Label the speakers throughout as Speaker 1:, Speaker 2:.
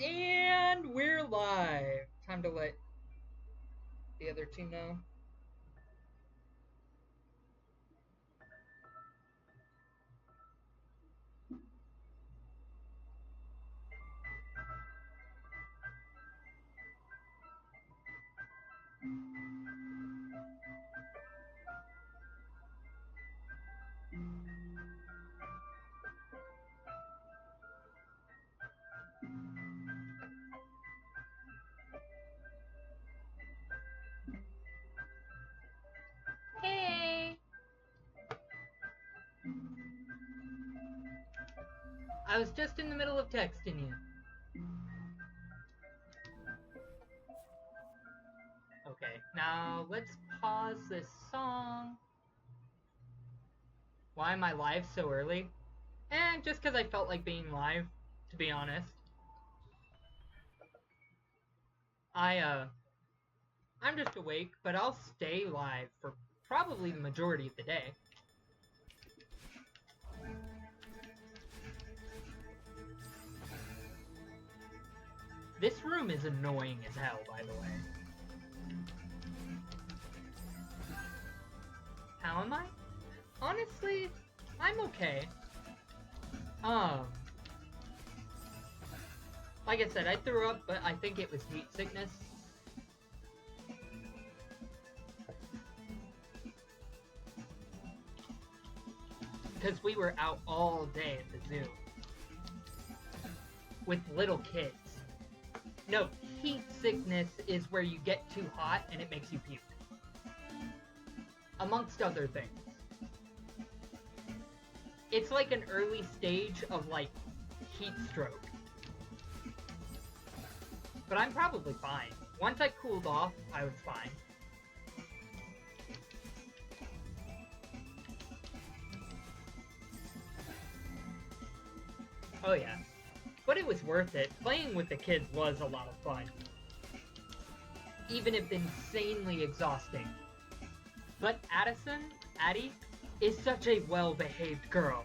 Speaker 1: And we're live. Time to let the other team know. Hey! I was just in the middle of texting you. Okay, now let's pause this song. Why am I live so early? Just because I felt like being live, to be honest. I'm just awake, but I'll stay live for probably the majority of the day. This room is annoying as hell, by the way. How am I? Honestly, I'm okay. Like I said, I threw up, but I think it was heat sickness. Because we were out all day at the zoo. With little kids. No, heat sickness is where you get too hot and it makes you puke. Amongst other things. It's like an early stage of, like, heat stroke. But I'm probably fine. Once I cooled off, I was fine. Oh yeah. But it was worth it. Playing with the kids was a lot of fun. Even if insanely exhausting. But Addie, is such a well-behaved girl.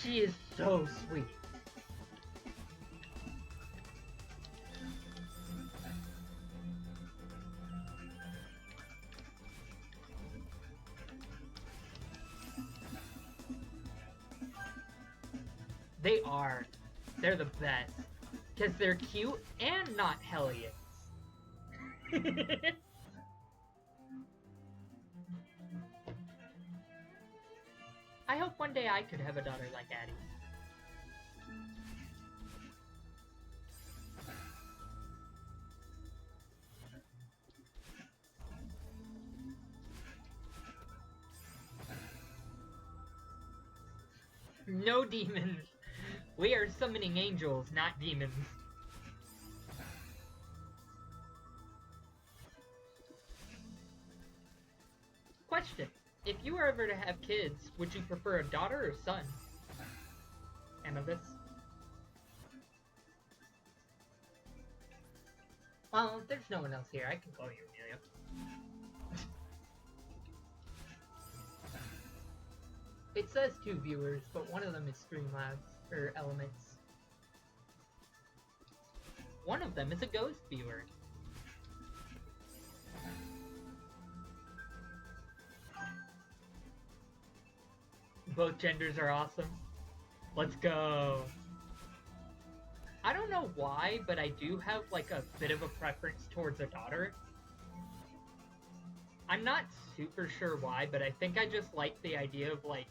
Speaker 1: She is so sweet. They are. They're the best. Because they're cute and not hellions. I hope one day I could have a daughter like Addie. No demons. We are summoning angels, not demons. Question. If you were ever to have kids, would you prefer a daughter or son? Amethyst? Well, there's no one else here. I can call you Amelia. It says 2 viewers, but one of them is Streamlabs, or Elements. One of them is a ghost viewer. Both genders are awesome. Let's go. I don't know why, but I do have like a bit of a preference towards a daughter. I'm not super sure why, but I think I just like the idea of like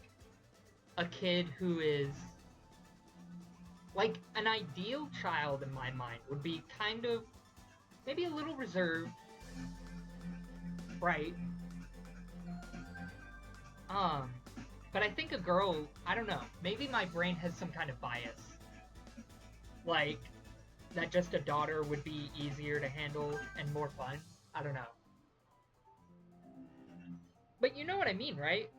Speaker 1: a kid who is like an ideal child in my mind would be kind of maybe a little reserved, right? But I think a girl, I don't know, maybe my brain has some kind of bias. Like, that just a daughter would be easier to handle and more fun. I don't know. But you know what I mean, right?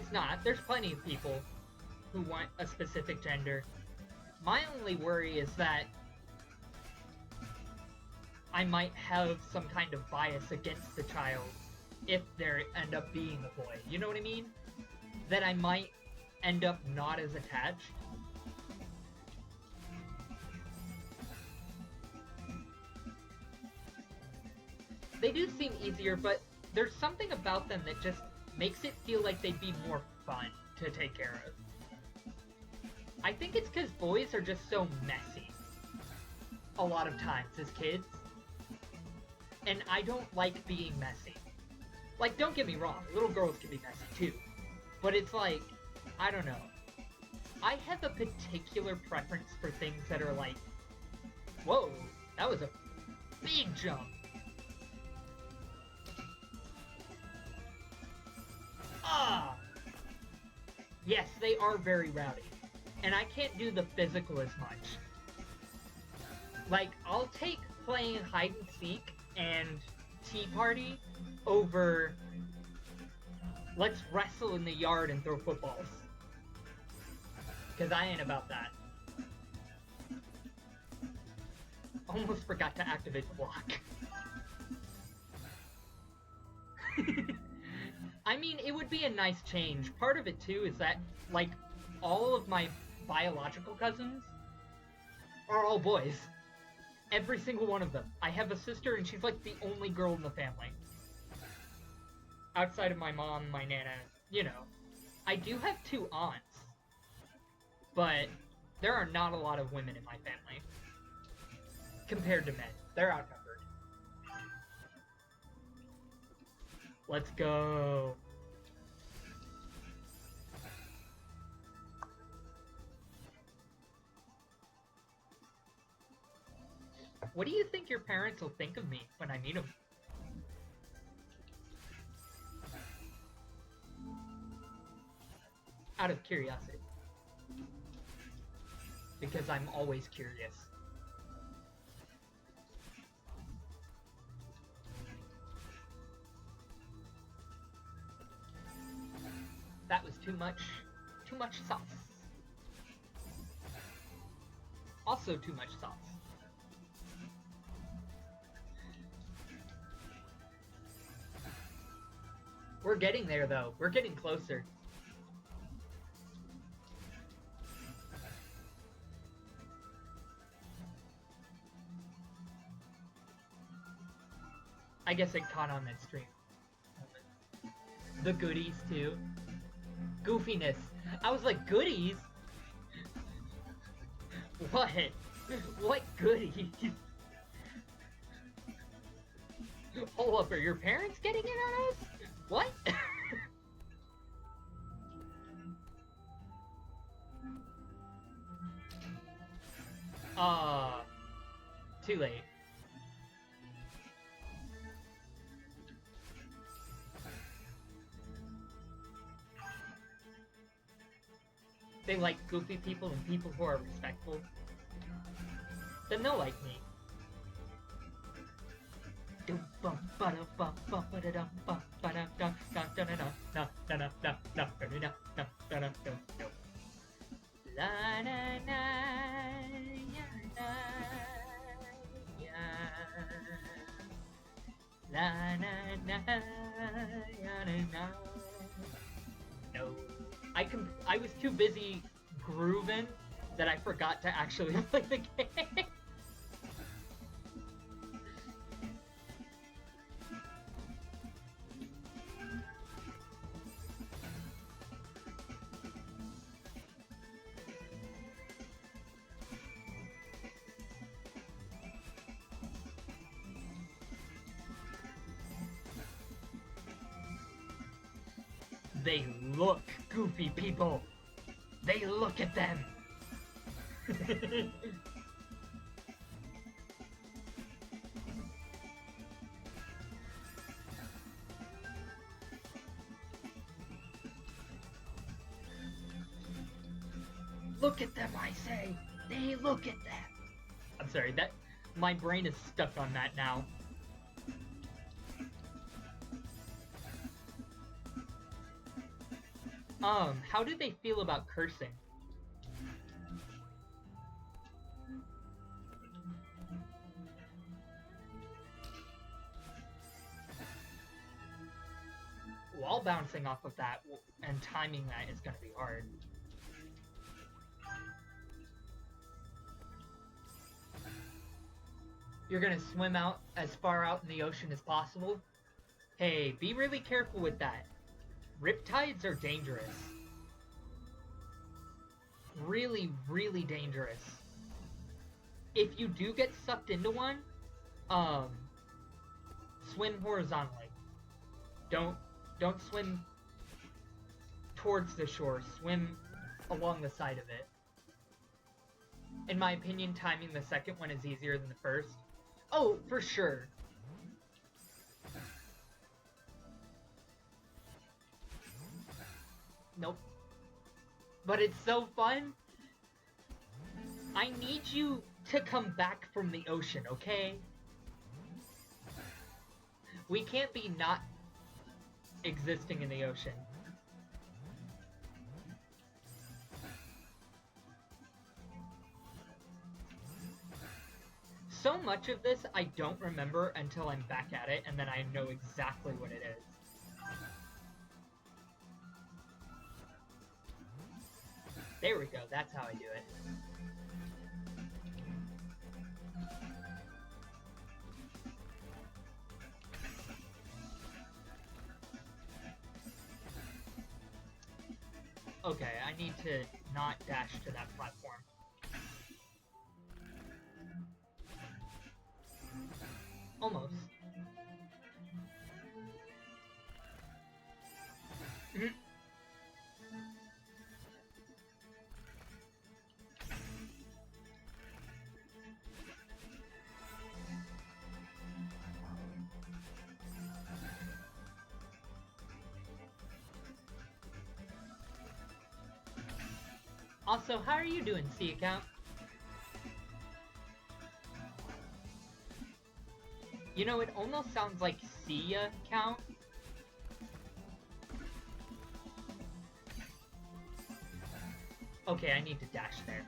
Speaker 1: it's not. There's plenty of people who want a specific gender. My only worry is that I might have some kind of bias against the child if they end up being a boy. You know what I mean? That I might end up not as attached. They do seem easier, but there's something about them that just makes it feel like they'd be more fun to take care of. I think it's because boys are just so messy a lot of times as kids. And I don't like being messy. Like, don't get me wrong, little girls can be messy too. But it's like, I don't know. I have a particular preference for things that are like, whoa, that was a big jump. Ah! Yes, they are very rowdy. And I can't do the physical as much. Like, I'll take playing hide and seek and tea party over let's wrestle in the yard and throw footballs. Because I ain't about that. Almost forgot to activate the block. I mean, it would be a nice change. Part of it, too, is that, like, all of my biological cousins are all boys. Every single one of them. I have a sister, and she's, like, the only girl in the family. Outside of my mom, my nana, you know. I do have 2 aunts. But there are not a lot of women in my family. Compared to men. They're outnumbered. Let's go. What do you think your parents will think of me when I meet them? Out of curiosity. Because I'm always curious. That was too much sauce. Also too much sauce. We're getting there though. We're getting closer. I guess it caught on that stream. The goodies too. Goofiness. I was like, goodies? What? What goodies? Hold up, are your parents getting in on us? What? Too late. They like goofy people and people who are respectful. Then they'll like me. No. I was too busy grooving that I forgot to actually play the game. They look goofy, people. They look at them. Look at them, I say. They look at them. I'm sorry, my brain is stuck on that now. How do they feel about cursing? Wall bouncing off of that and timing that is gonna be hard. You're gonna swim out as far out in the ocean as possible? Hey, be really careful with that. Riptides are dangerous. Really, really dangerous. If you do get sucked into one, swim horizontally. Don't swim towards the shore. Swim along the side of it. In my opinion, timing the second one is easier than the first. Oh, for sure. Nope. But it's so fun. I need you to come back from the ocean, okay? We can't be not existing in the ocean. So much of this I don't remember until I'm back at it, and then I know exactly what it is. There we go, that's how I do it. Okay, I need to not dash to that platform. Almost. Also, how are you doing, C account? You know, it almost sounds like C account. Okay, I need to dash there.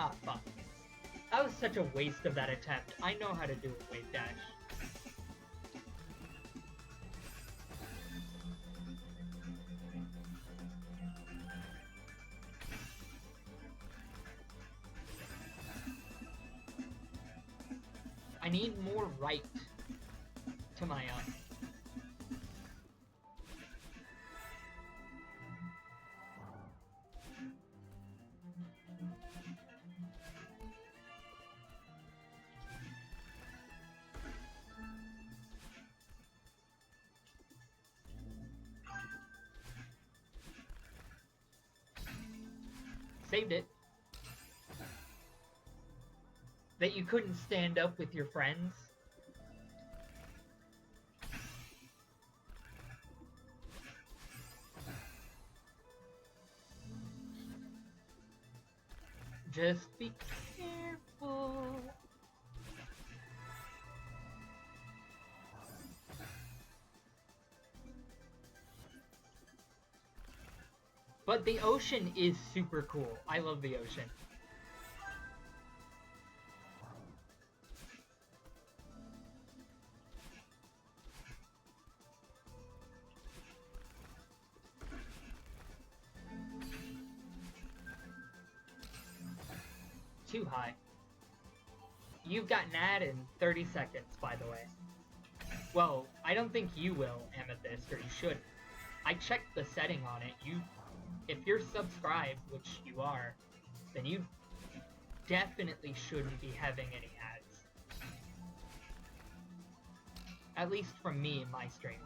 Speaker 1: Ah, fuck. That was such a waste of that attempt. I know how to do a wave dash. I need more right to my up. Saved it. That you couldn't stand up with your friends. Just be careful. But the ocean is super cool. I love the ocean. Too high. You've got Nad in 30 seconds, by the way. Well, I don't think you will, Amethyst, or you should. I checked the setting on it. If you're subscribed, which you are, then definitely shouldn't be having any ads. At least from me in my stream.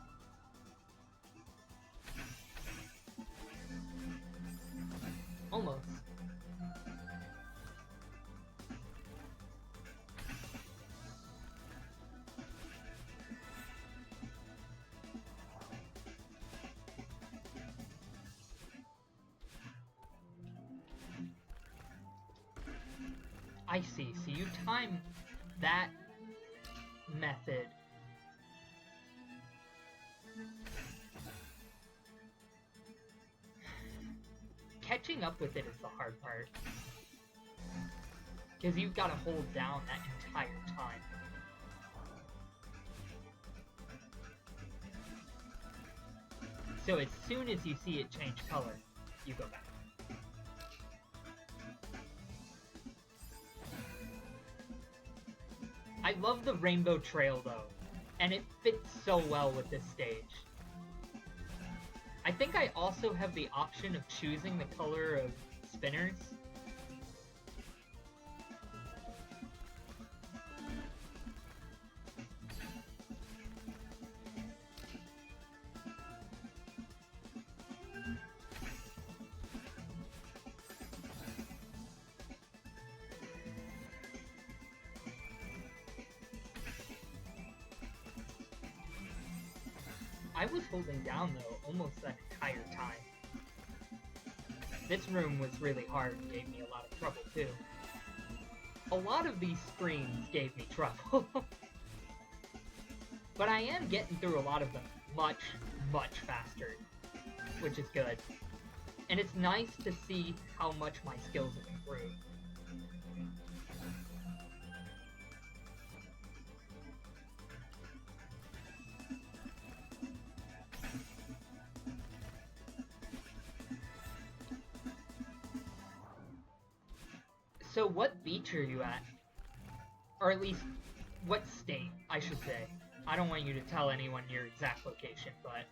Speaker 1: Almost. I see. So you time that method. Catching up with it is the hard part. Because you've got to hold down that entire time. So as soon as you see it change color, you go back. I love the rainbow trail though, and it fits so well with this stage. I think I also have the option of choosing the color of spinners. I was holding down though almost that entire time. This room was really hard and gave me a lot of trouble too. A lot of these screens gave me trouble. But I am getting through a lot of them much, much faster, which is good. And it's nice to see how much my skills have improved. So what beach are you at? Or at least, what state, I should say. I don't want you to tell anyone your exact location, but...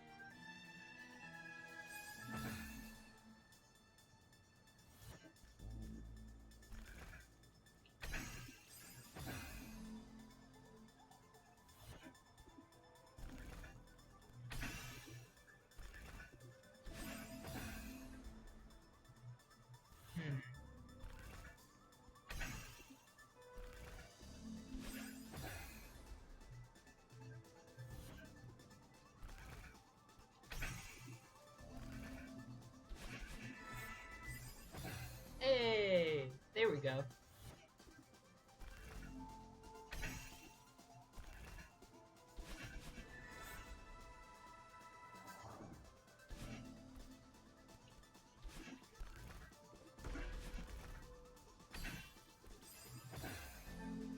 Speaker 1: Hey! There we go.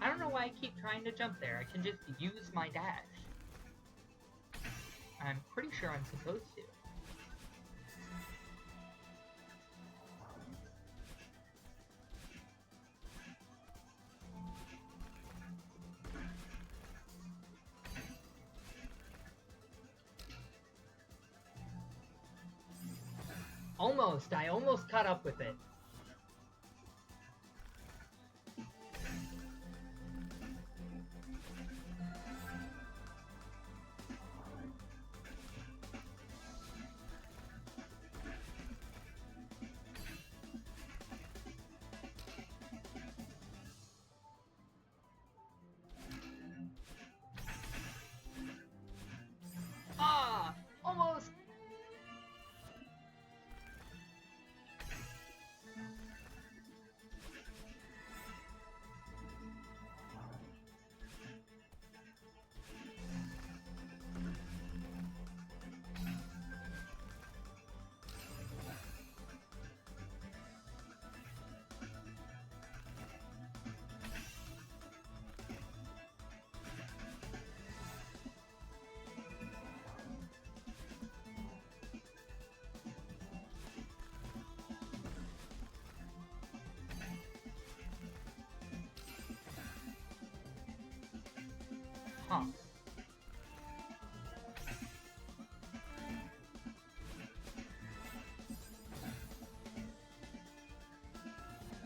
Speaker 1: I don't know why I keep trying to jump there. I can just use my dash. I'm pretty sure I'm supposed to. Almost. I almost caught up with it. Ah! Almost! Huh.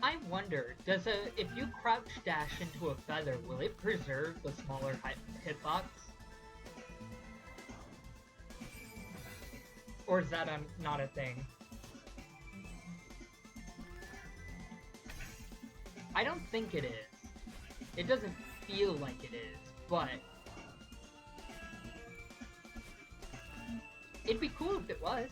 Speaker 1: I I wonder, if you crouch dash into a feather, will it preserve the smaller hitbox? Or is that not a thing? I don't think it is. It doesn't feel like it is, but it'd be cool if it was.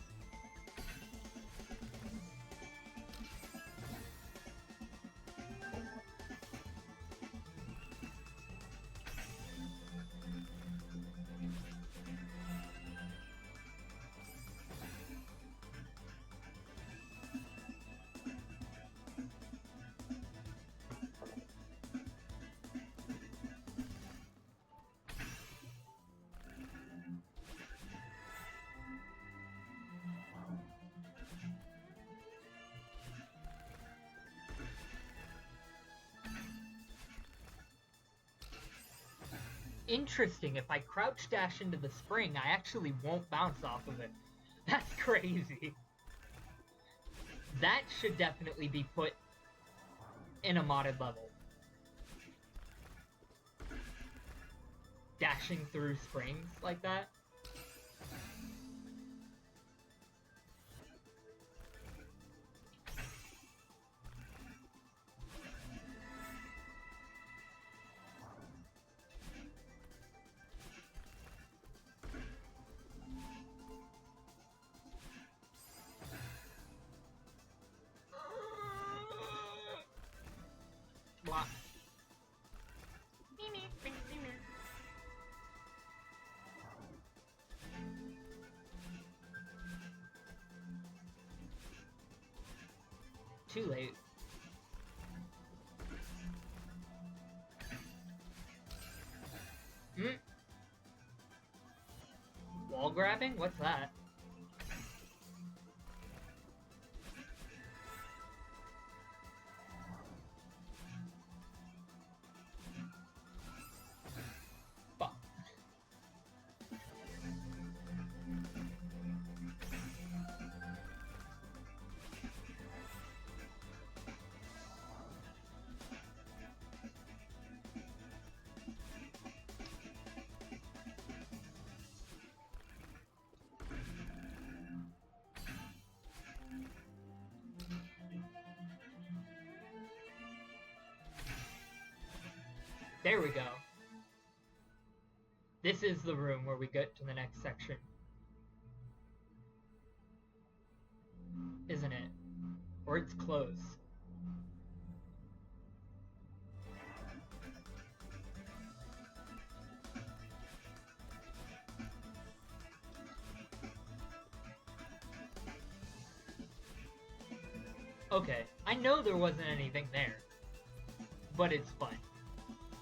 Speaker 1: Interesting, if I crouch dash into the spring, I actually won't bounce off of it. That's crazy. That should definitely be put in a modded level. Dashing through springs like that. Block. Too late. Wall grabbing? What's that? Fuck. There we go. This is the room where we get to the next section. Isn't it? Or it's close. Okay, I know there wasn't anything there, but it's fun.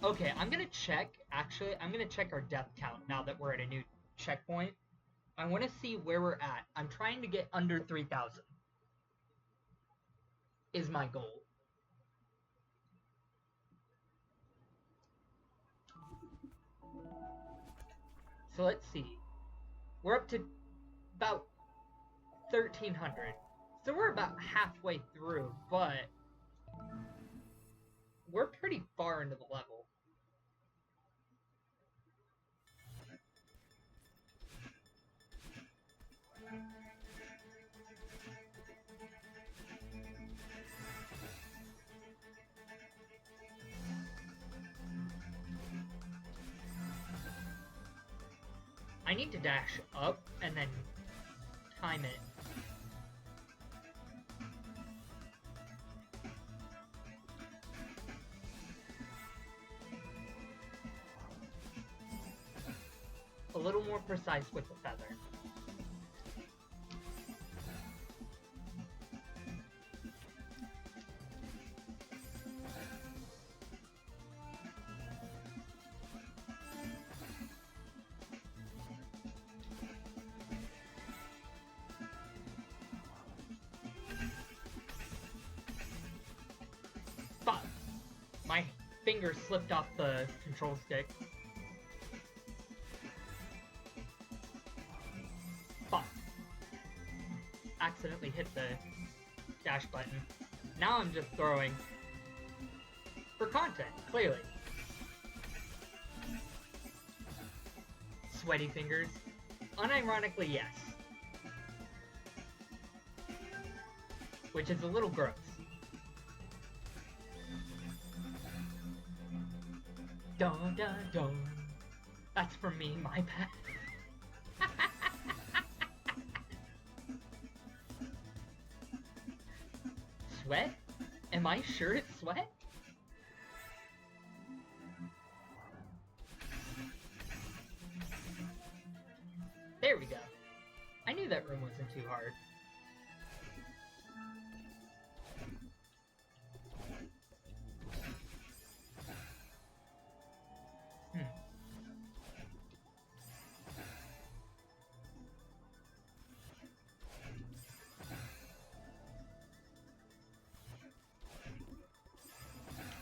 Speaker 1: Okay, I'm gonna check our death count now that we're at a new checkpoint. I want to see where we're at. I'm trying to get under 3,000. Is my goal. So let's see. We're up to about 1,300. So we're about halfway through, but we're pretty far into the level. I need to dash up and then time it. A little more precise with the feather. Fuck! My finger slipped off the control stick. Fuck. Accidentally hit the dash button. Now I'm just throwing For content, clearly. Sweaty fingers? Unironically, yes. Which is a little gross. Dun dun dun. That's for me, my bad. Sweat? Am I sure it's sweat? There we go. I knew that room wasn't too hard.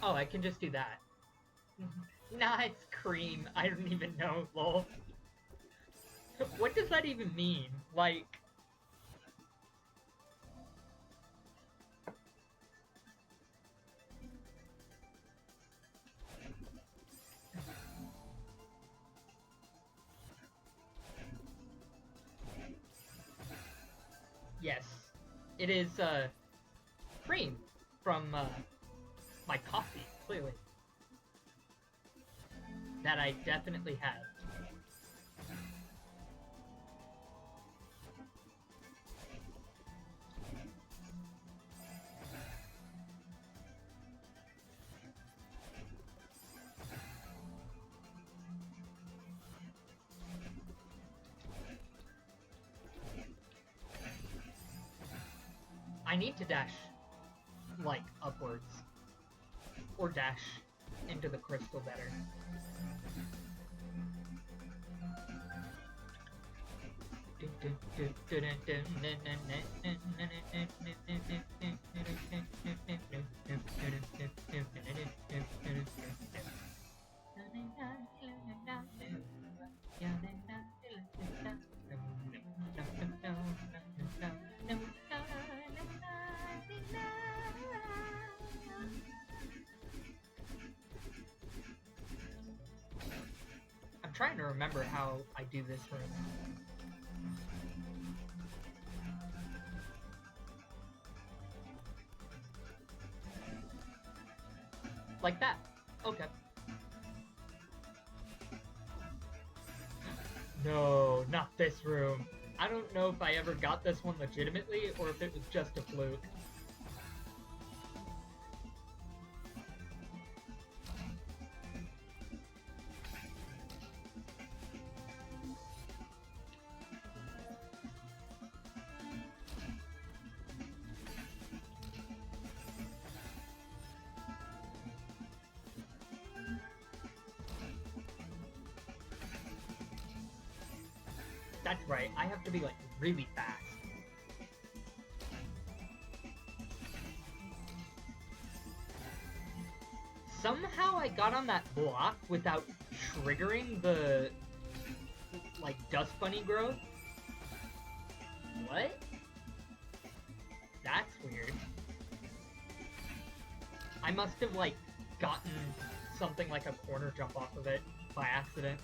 Speaker 1: Oh, I can just do that. Nah, it's cream. I don't even know, lol. What does that even mean? Like... Yes. It is, cream from, my coffee, clearly. That I definitely have. I need to dash, like, upwards. Or dash into the crystal better. I'm trying to remember how I do this room. Like that. Okay. No, not this room. I don't know if I ever got this one legitimately or if it was just a fluke. That's right, I have to be, like, really fast. Somehow I got on that block without triggering the, like, dust bunny growth. What? That's weird. I must have, like, gotten something like a corner jump off of it by accident.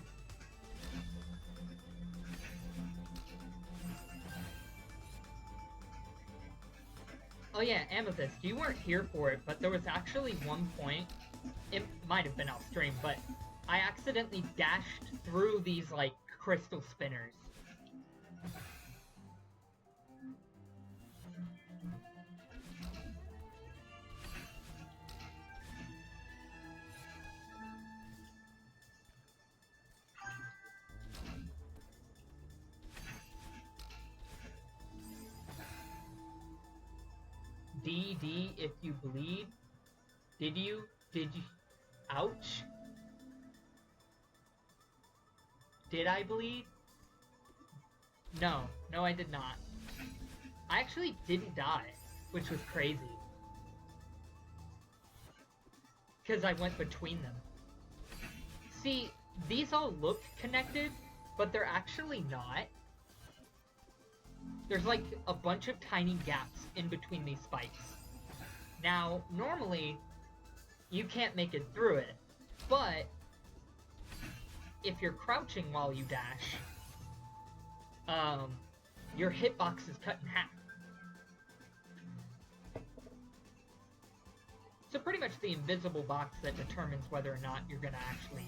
Speaker 1: Oh yeah, Amethyst, you weren't here for it, but there was actually one point, it might have been off stream, but I accidentally dashed through these, like, crystal spinners. DD if you bleed. Did you? Ouch. Did I bleed? No, I did not. I actually didn't die, which was crazy. Because I went between them. See, these all look connected, but they're actually not. There's like a bunch of tiny gaps in between these spikes. Now, normally, you can't make it through it. But if you're crouching while you dash, your hitbox is cut in half. So pretty much the invisible box that determines whether or not you're gonna actually,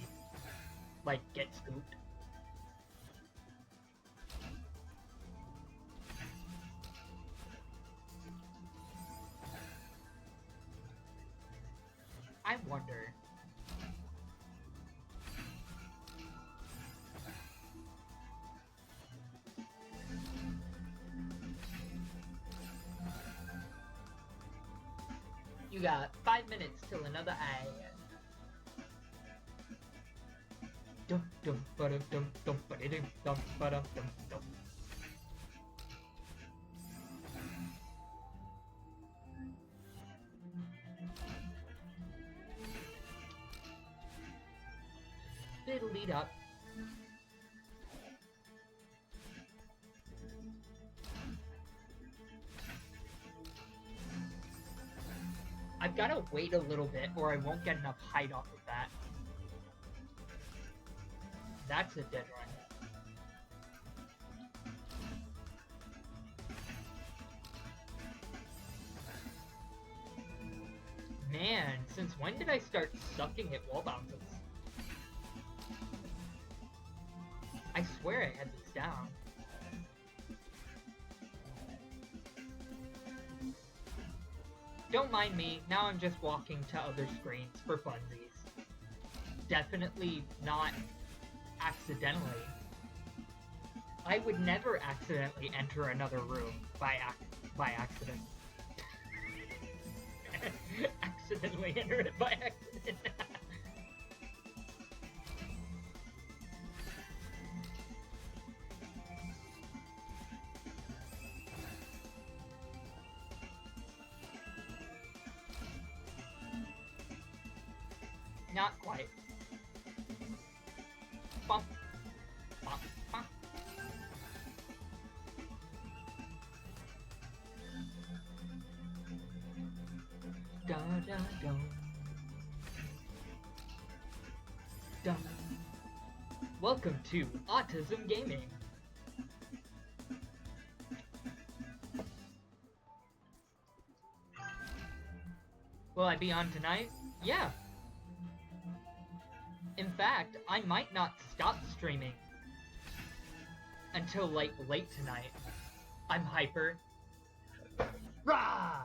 Speaker 1: like, get scooped. I wonder. You got 5 minutes till another eye. Dum dum ba dum dum dum ba dum dum ba dum dum dum. Fiddly up. I've got to wait a little bit or I won't get enough height off of that. That's a dead run. Man, since when did I start sucking at wall bounces? I swear I had these down. Don't mind me, now I'm just walking to other screens for funsies. Definitely not accidentally. I would never accidentally enter another room by accident. Accidentally enter it by accident. Not quite. Bump. Bump. Bump. Da da da. Da. Welcome to Autism Gaming. Will I be on tonight? Yeah. In fact, I might not stop streaming until, like, late tonight. I'm hyper. Rah!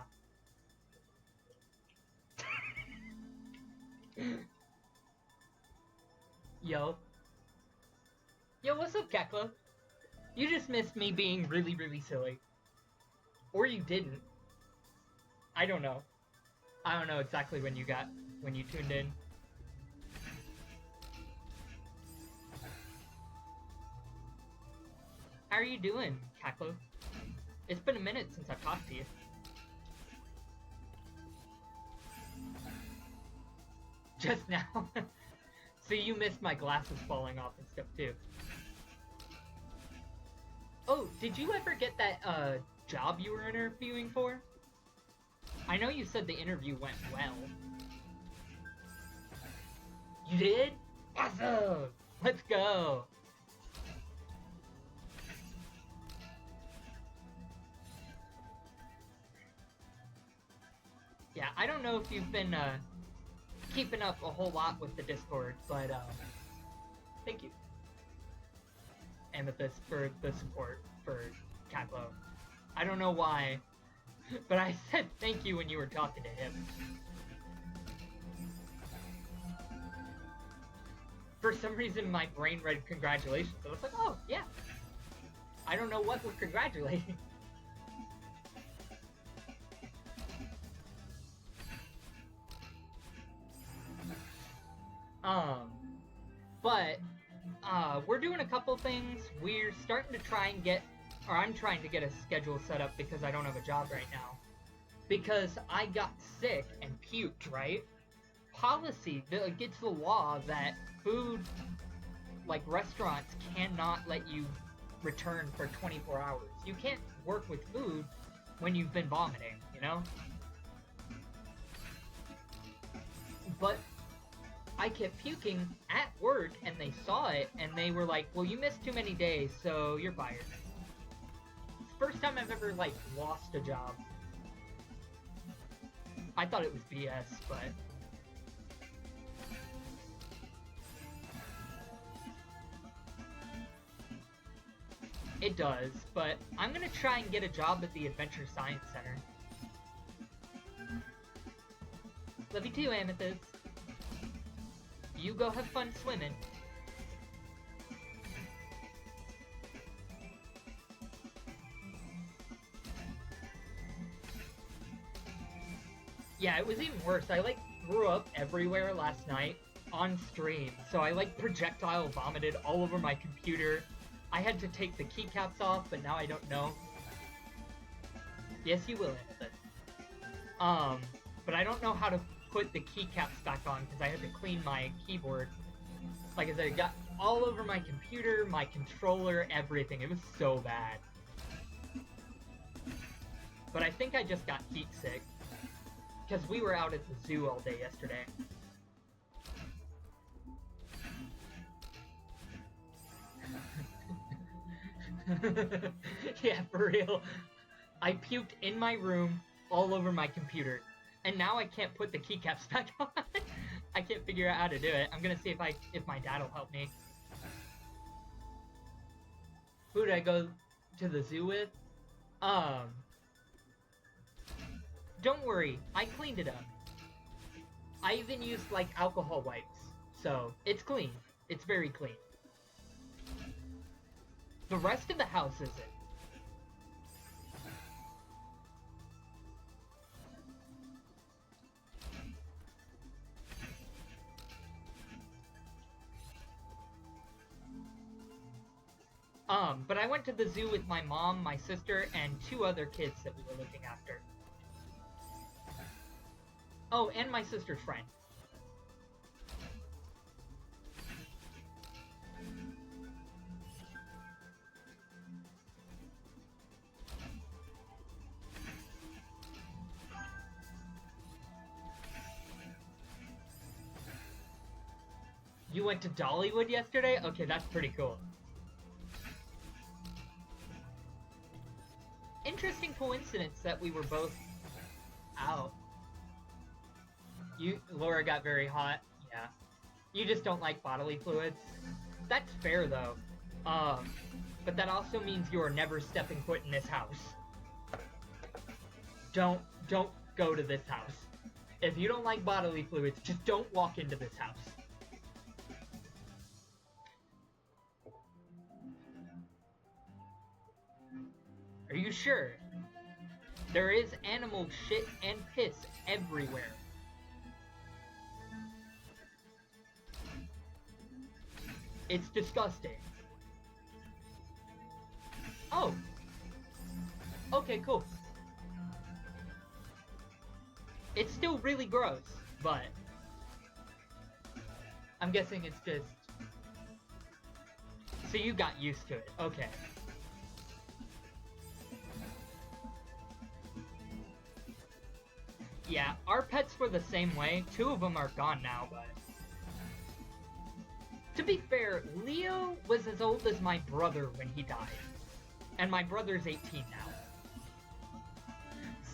Speaker 1: Yo. Yo, what's up, Kekla? You just missed me being really, really silly. Or you didn't. I don't know. I don't know exactly when you tuned in. How are you doing, Kaklo? It's been a minute since I've talked to you. Just now? So you missed my glasses falling off and stuff too. Oh, did you ever get that job you were interviewing for? I know you said the interview went well. You did? Awesome! Let's go! Yeah, I don't know if you've been keeping up a whole lot with the Discord, but thank you, Amethyst, for the support for Kaklo. I don't know why, but I said thank you when you were talking to him. For some reason, my brain read congratulations. I was like, oh, yeah. I don't know what we're congratulating. But, we're doing a couple things. We're starting to try and get, or I'm trying to get a schedule set up because I don't have a job right now. Because I got sick and puked, right? Policy gets the law that food, like restaurants, cannot let you return for 24 hours. You can't work with food when you've been vomiting, you know? But I kept puking at work, and they saw it, and they were like, well, you missed too many days, so you're fired. It's the first time I've ever, like, lost a job. I thought it was BS, but... It does, but I'm gonna try and get a job at the Adventure Science Center. Love you too, Amethyst. You go have fun swimming. Yeah, it was even worse. I, like, threw up everywhere last night on stream. So I, like, projectile vomited all over my computer. I had to take the keycaps off, but now I don't know. Yes, you will, Amethyst. But I don't know how to put the keycaps back on because I had to clean my keyboard. Like I said, it got all over my computer, my controller, everything. It was so bad. But I think I just got heat sick. Because we were out at the zoo all day yesterday. Yeah, for real. I puked in my room all over my computer. And now I can't put the keycaps back on. I can't figure out how to do it. I'm gonna see if my dad will help me. Who did I go to the zoo with? Don't worry, I cleaned it up. I even used, like, alcohol wipes. So, it's clean. It's very clean. The rest of the house isn't. But I went to the zoo with my mom, my sister, and 2 other kids that we were looking after. Oh, and my sister's friend. You went to Dollywood yesterday? Okay, that's pretty cool. Interesting coincidence that we were both out. Laura got very hot. Yeah. You just don't like bodily fluids. That's fair, though. But that also means you are never stepping foot in this house. Don't go to this house. If you don't like bodily fluids, just don't walk into this house. Are you sure? There is animal shit and piss everywhere. It's disgusting. Oh. Okay, cool. It's still really gross, but I'm guessing it's just... So you got used to it. Okay. Yeah, our pets were the same way. 2 of them are gone now, but... To be fair, Leo was as old as my brother when he died. And my brother's 18 now.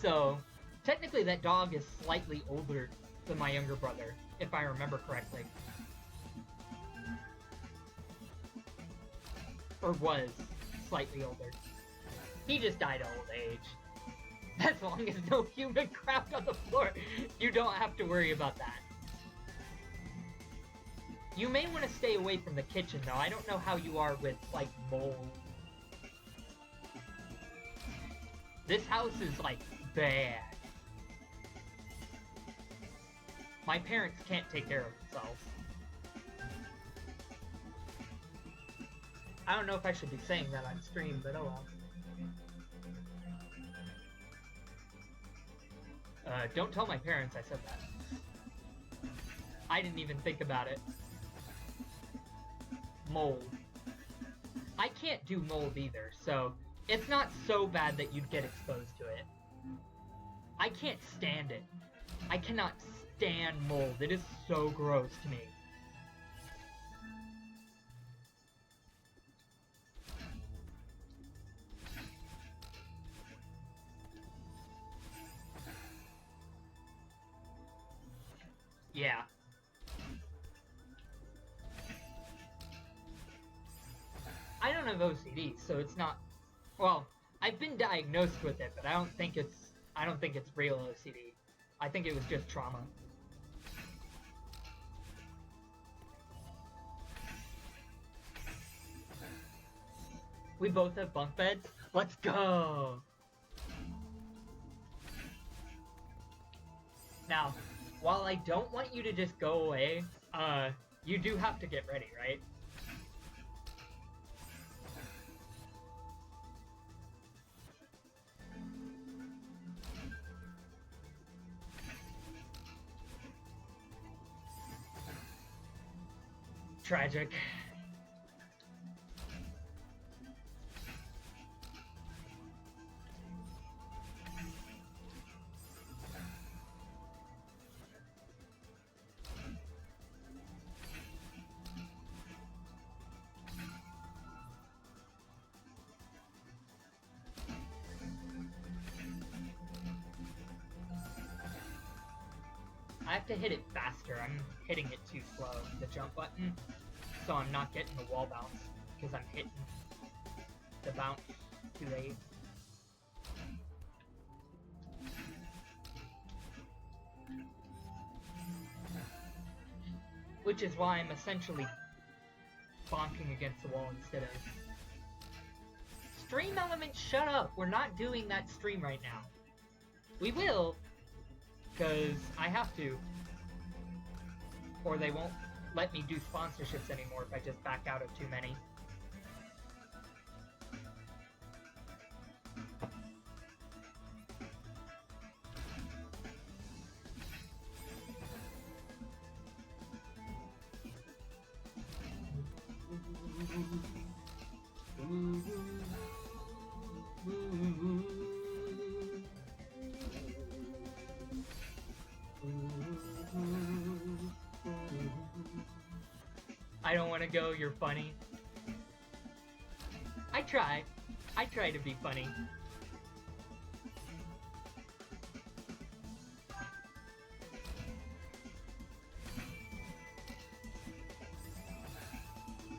Speaker 1: So, technically that dog is slightly older than my younger brother, if I remember correctly. Or was slightly older. He just died of old age. As long as no human crapped on the floor, you don't have to worry about that. You may want to stay away from the kitchen, though. I don't know how you are with, like, mold. This house is, like, bad. My parents can't take care of themselves. I don't know if I should be saying that on stream, but oh well. Don't tell my parents I said that. I didn't even think about it. Mold. I can't do mold either, so it's not so bad that you'd get exposed to it. I can't stand it. I cannot stand mold. It is so gross to me. Yeah. I don't have OCD, so it's not... Well, I've been diagnosed with it, but I don't think it's real OCD. I think it was just trauma. We both have bunk beds? Let's go! Now, while I don't want you to just go away, you do have to get ready, right? Tragic. I have to hit it faster. I'm hitting it too slow, the jump button, so I'm not getting the wall bounce, because I'm hitting the bounce too late. Which is why I'm essentially bonking against the wall instead of... Stream element, shut up! We're not doing that stream right now. We will, because I have to. Or they won't let me do sponsorships anymore if I just back out of too many. I don't want to go, you're funny. I try to be funny.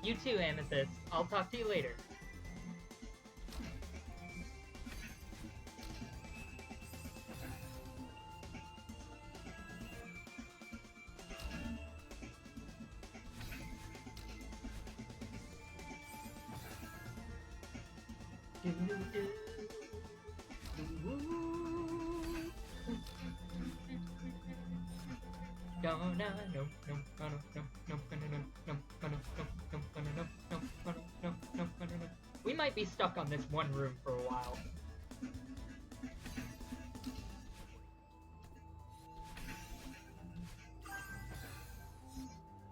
Speaker 1: You too, Amethyst. I'll talk to you later. We might be stuck on this one room for a while.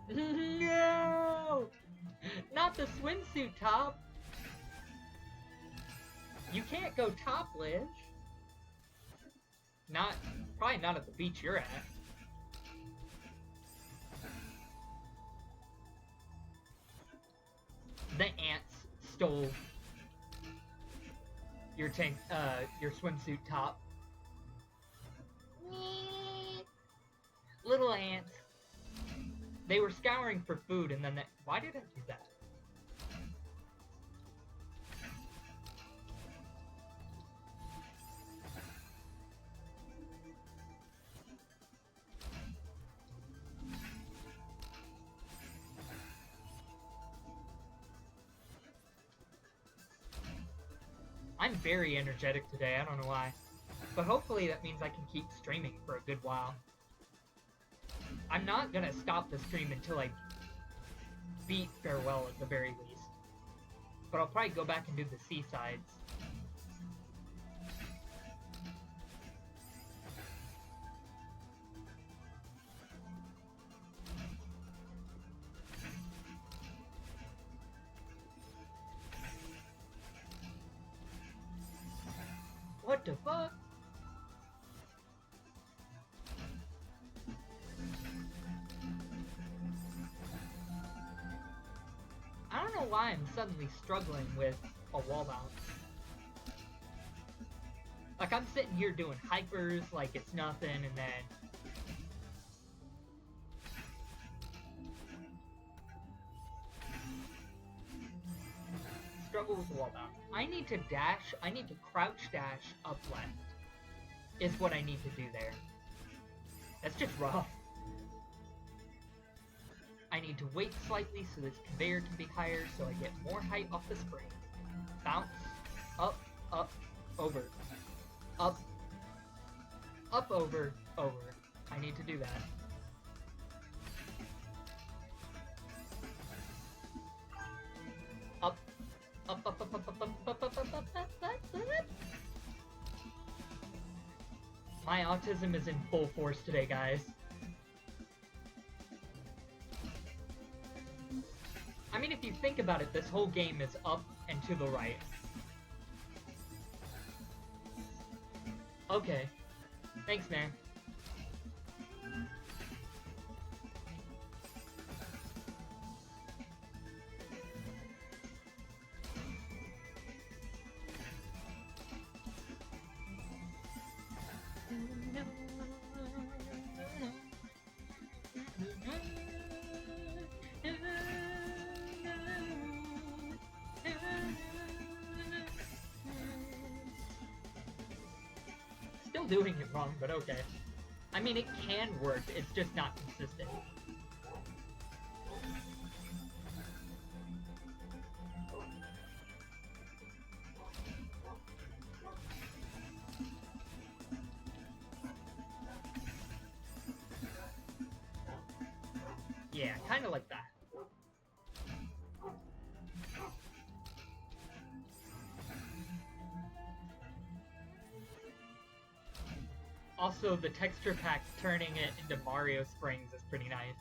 Speaker 1: No! Not the swimsuit top! You can't go top, Liz. Probably not at the beach you're at. The ants stole your swimsuit top. Little ants. They were scouring for food and then why did I do that? I'm very energetic today, I don't know why. But hopefully that means I can keep streaming for a good while. I'm not gonna stop the stream until I beat Farewell at the very least. But I'll probably go back and do the seasides. What the fuck? don't know why I'm suddenly struggling with a wall bounce. Like, I'm sitting here doing hypers like it's nothing, and then... struggle with the wall bounce. I need to dash, I need to crouch dash up left. Is what I need to do there. That's just rough. I need to wait slightly so this conveyor can be higher so I get more height off the spring. Bounce. Up, up, over. Up. Up, over, over. I need to do that. Up. Up, up, up, up, up, up, up, up, up, up. My autism is in full force today, guys. I mean, if you think about it, this whole game is up and to the right. Okay. Thanks, man. Still doing it wrong, but okay. I mean, it can work, it's just not consistent. Yeah, kinda like that. Also, the texture pack turning it into Mario Springs is pretty nice.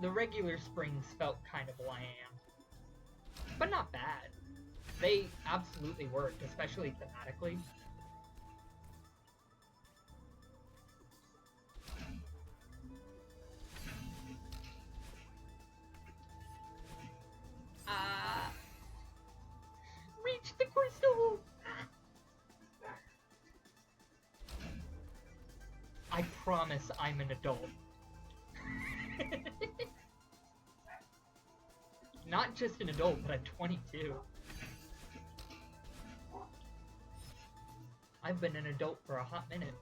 Speaker 1: The regular springs felt kind of bland, but not bad. They absolutely worked, especially thematically. Reach the crystal! I promise I'm an adult. Not just an adult, but I'm 22. I've been an adult for a hot minute.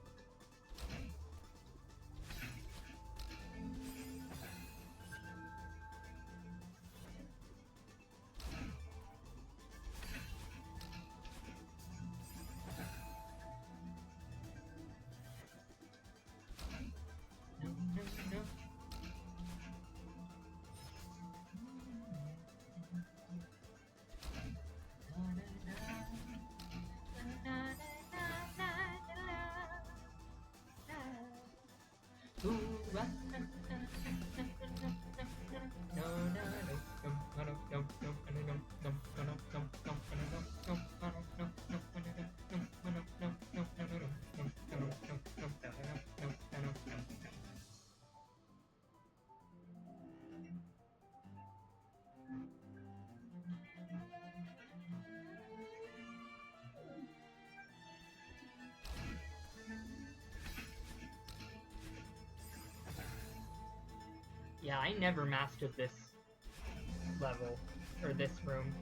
Speaker 1: Yeah, I never mastered this level, or this room.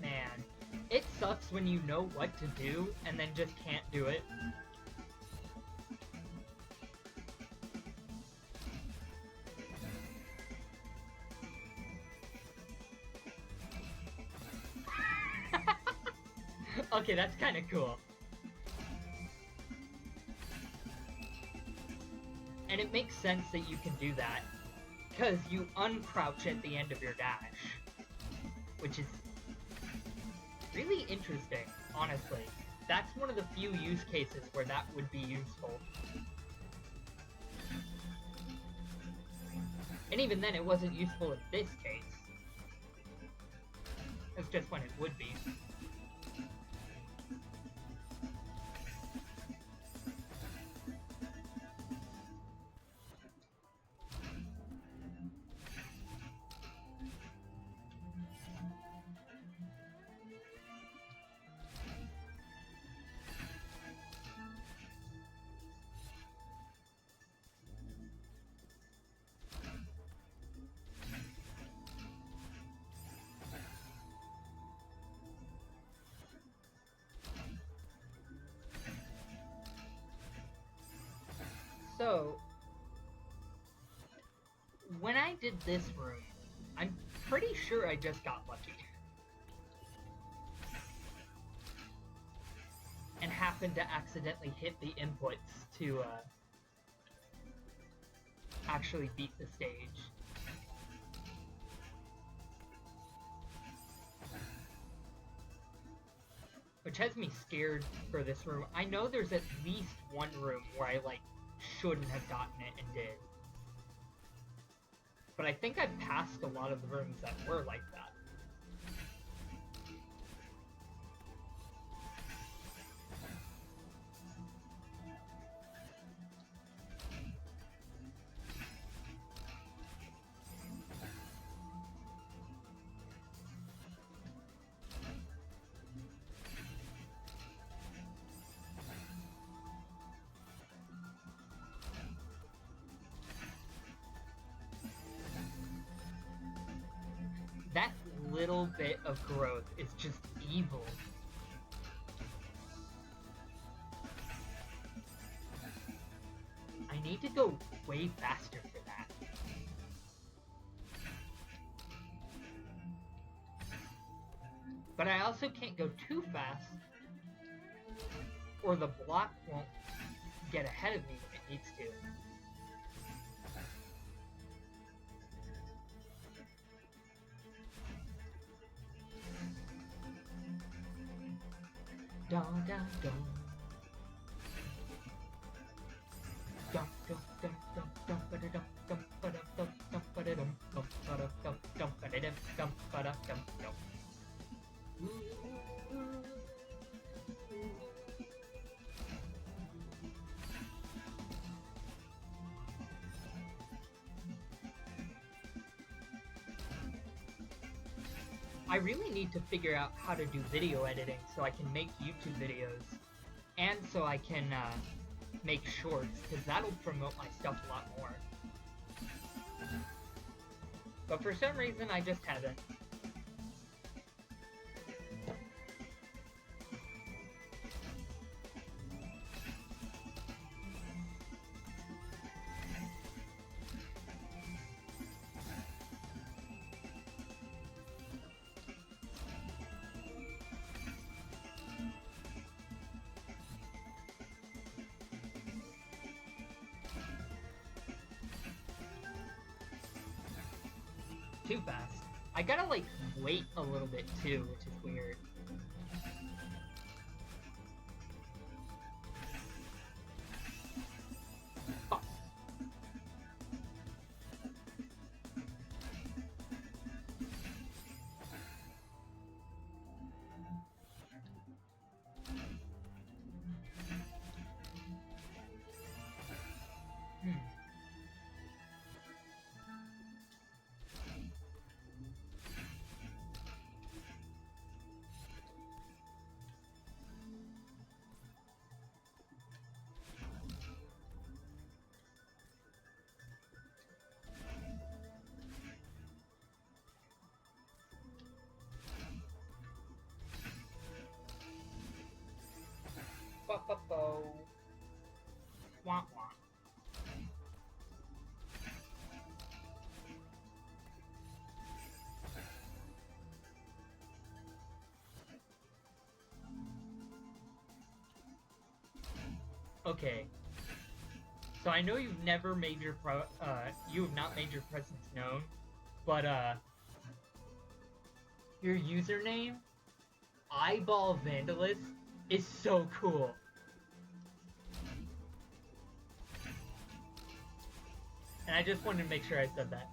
Speaker 1: Man, it sucks when you know what to do and then just can't do it. Okay, that's kind of cool. it makes sense that you can do that, because you uncrouch at the end of your dash, which is really interesting, honestly. That's one of the few use cases where that would be useful. And even then, it wasn't useful in this case. It's just when it would be. So, when I did this room, I'm pretty sure I just got lucky. And happened to accidentally hit the inputs to actually beat the stage. Which has me scared for this room. I know there's at least one room where I, like, shouldn't have gotten it and did. But I think I've passed a lot of the rooms that were like that. That little bit of growth is just evil. I need to go way faster for that. But I also can't go too fast, or the block won't get ahead of me when it needs to. Dun dun dun. Dun dun dun dun dun ba da dum dum ba da dum dum ba da dum dum ba da dum dum ba da dum ba da dum dum. I really need to figure out how to do video editing so I can make YouTube videos, and so I can make shorts, because that'll promote my stuff a lot more. But for some reason, I just haven't. Too fast. I gotta, like, wait a little bit, too, which is weird. Fuck. Ba-ba-bo. Wah wah. Okay. So I know you've never made your you have not made your presence known, but your username, Eyeball Vandalist, is so cool. And I just wanted to make sure I said that.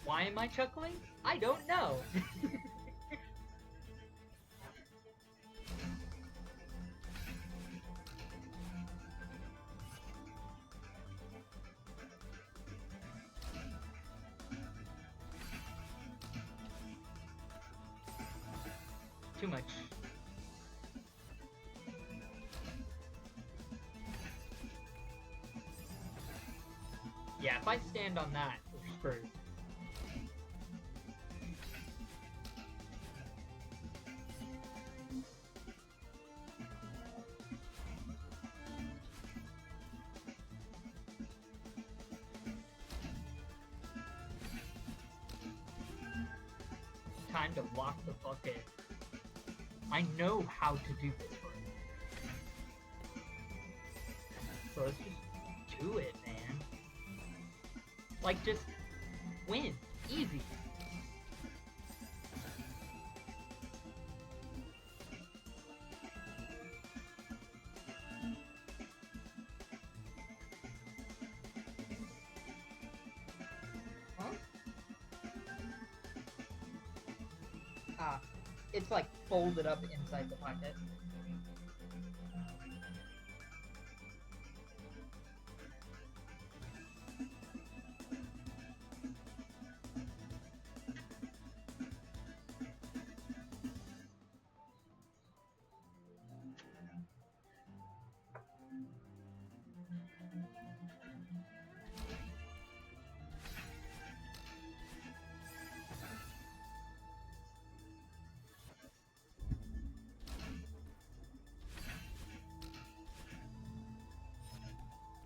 Speaker 1: Why am I chuckling? I don't know. Too much. Yeah, if I stand on that, we're screwed. Time to lock the bucket. I know how to do this for you. So let's just do it, man. Like, just win. Easy. Huh? Ah, it's like folded up inside the pocket.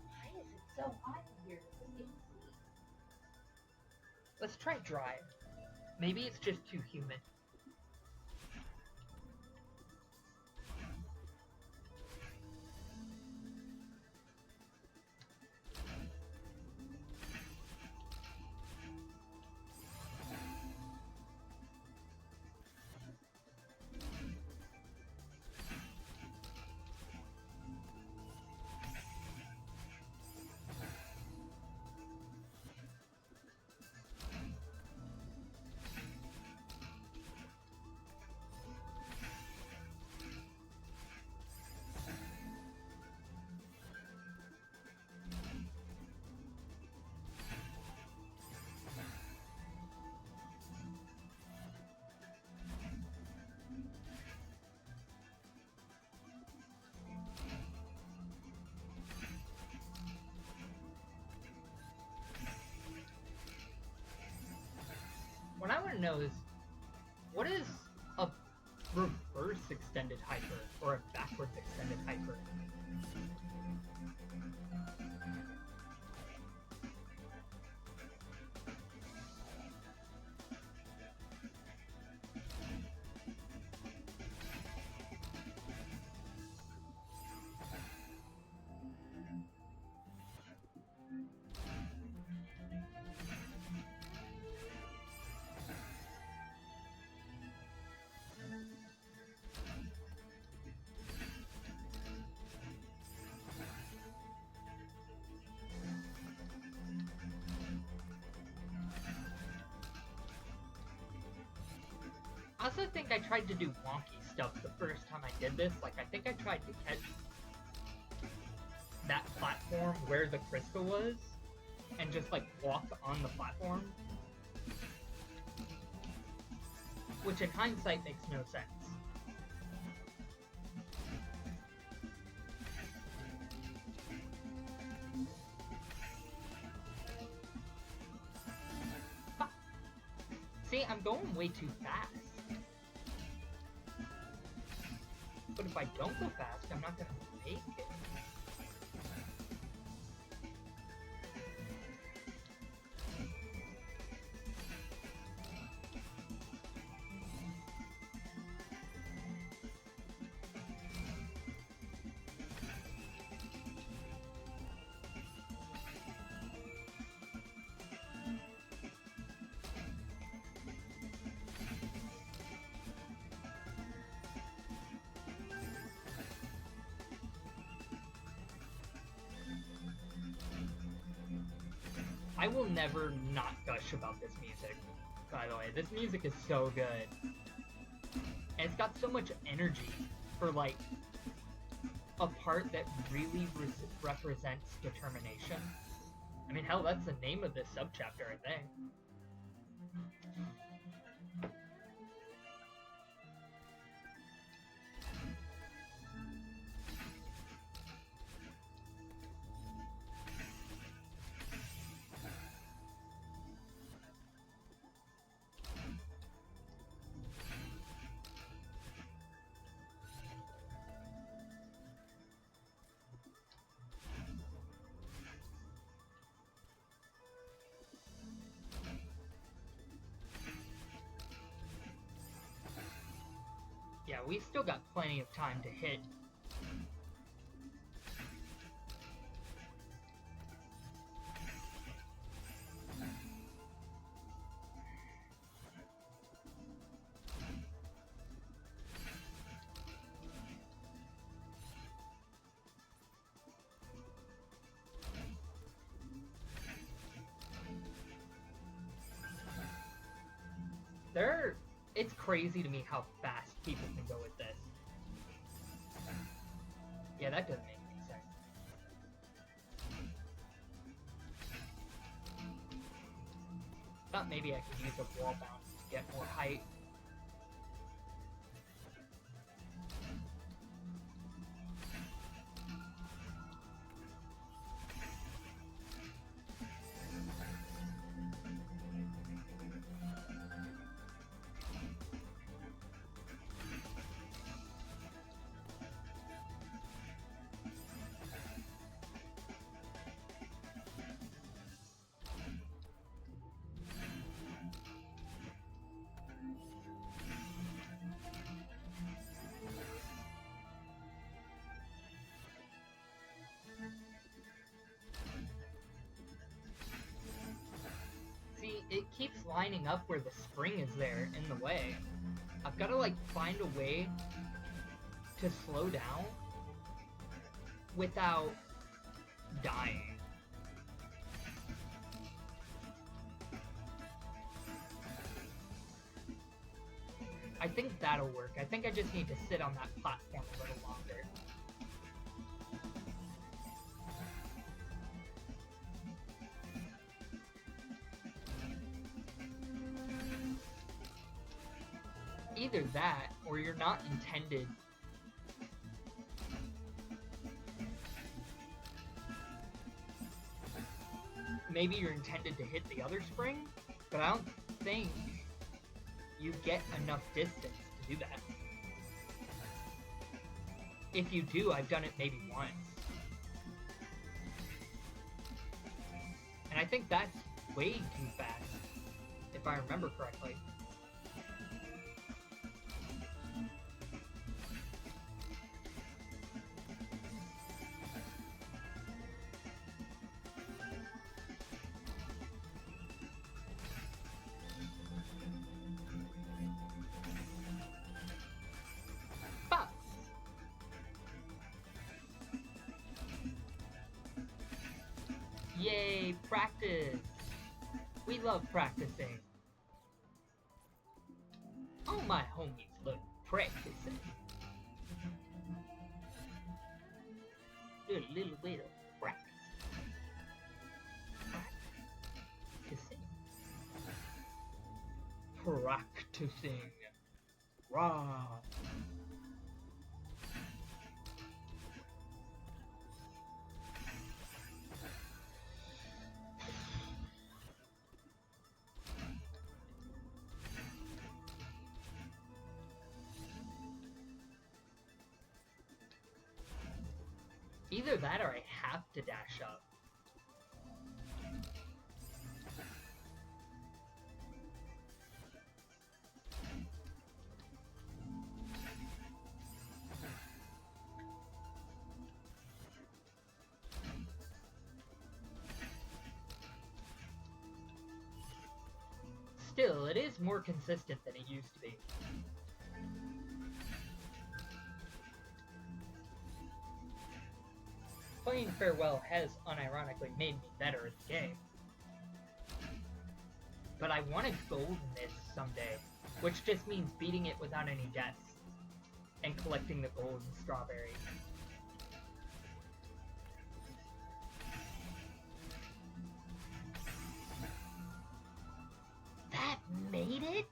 Speaker 1: Why is it so hot here? Let's try dry. Maybe it's just too humid. What I want to know is, what is a reverse extended hyper or a backwards extended hyper? I also think I tried to do wonky stuff the first time I did this. Like, I think I tried to catch that platform where the crystal was and just like walk on the platform. Which in hindsight makes no sense. See, I'm going way too fast. But if I don't go fast, I'm not gonna make it. I will never not gush about this music, by the way. This music is so good. And it's got so much energy for, like, a part that really represents determination. I mean, hell, that's the name of this subchapter, I think. Yeah, we still got plenty of time to hit. It's crazy to me how fast people can go with this. Yeah, that doesn't make any sense. Thought maybe I could use a wall bounce to get more height. It keeps lining up where the spring is there in the way. I've got to like find a way to slow down without dying. I think that'll work. I think I just need to sit on that platform a little longer. Either that, or you're not intended. Maybe you're intended to hit the other spring, but I don't think you get enough distance to do that. If you do, I've done it maybe once. And I think that's way too fast, if I remember correctly. Yay, practice! We love practicing. All my homies love practicing. Do a little bit of practicing. Rah. Either that or I have to dash up. Still, it is more consistent than it used to be. Playing Farewell has unironically made me better at the game. But I want to gold in this someday, which just means beating it without any deaths and collecting the gold and strawberries. That made it?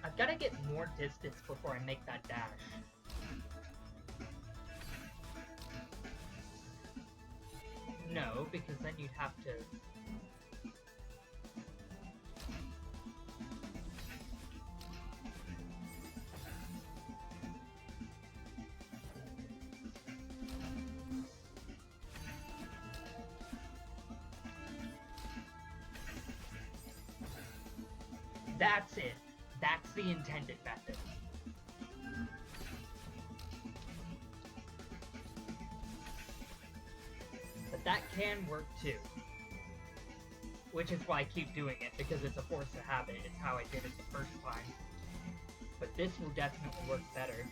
Speaker 1: I've got to get more distance before I make that dash. No, because then you'd have to... That's it. That's the intended method. But that can work too. Which is why I keep doing it, because it's a force of habit. It's how I did it the first time. But this will definitely work better.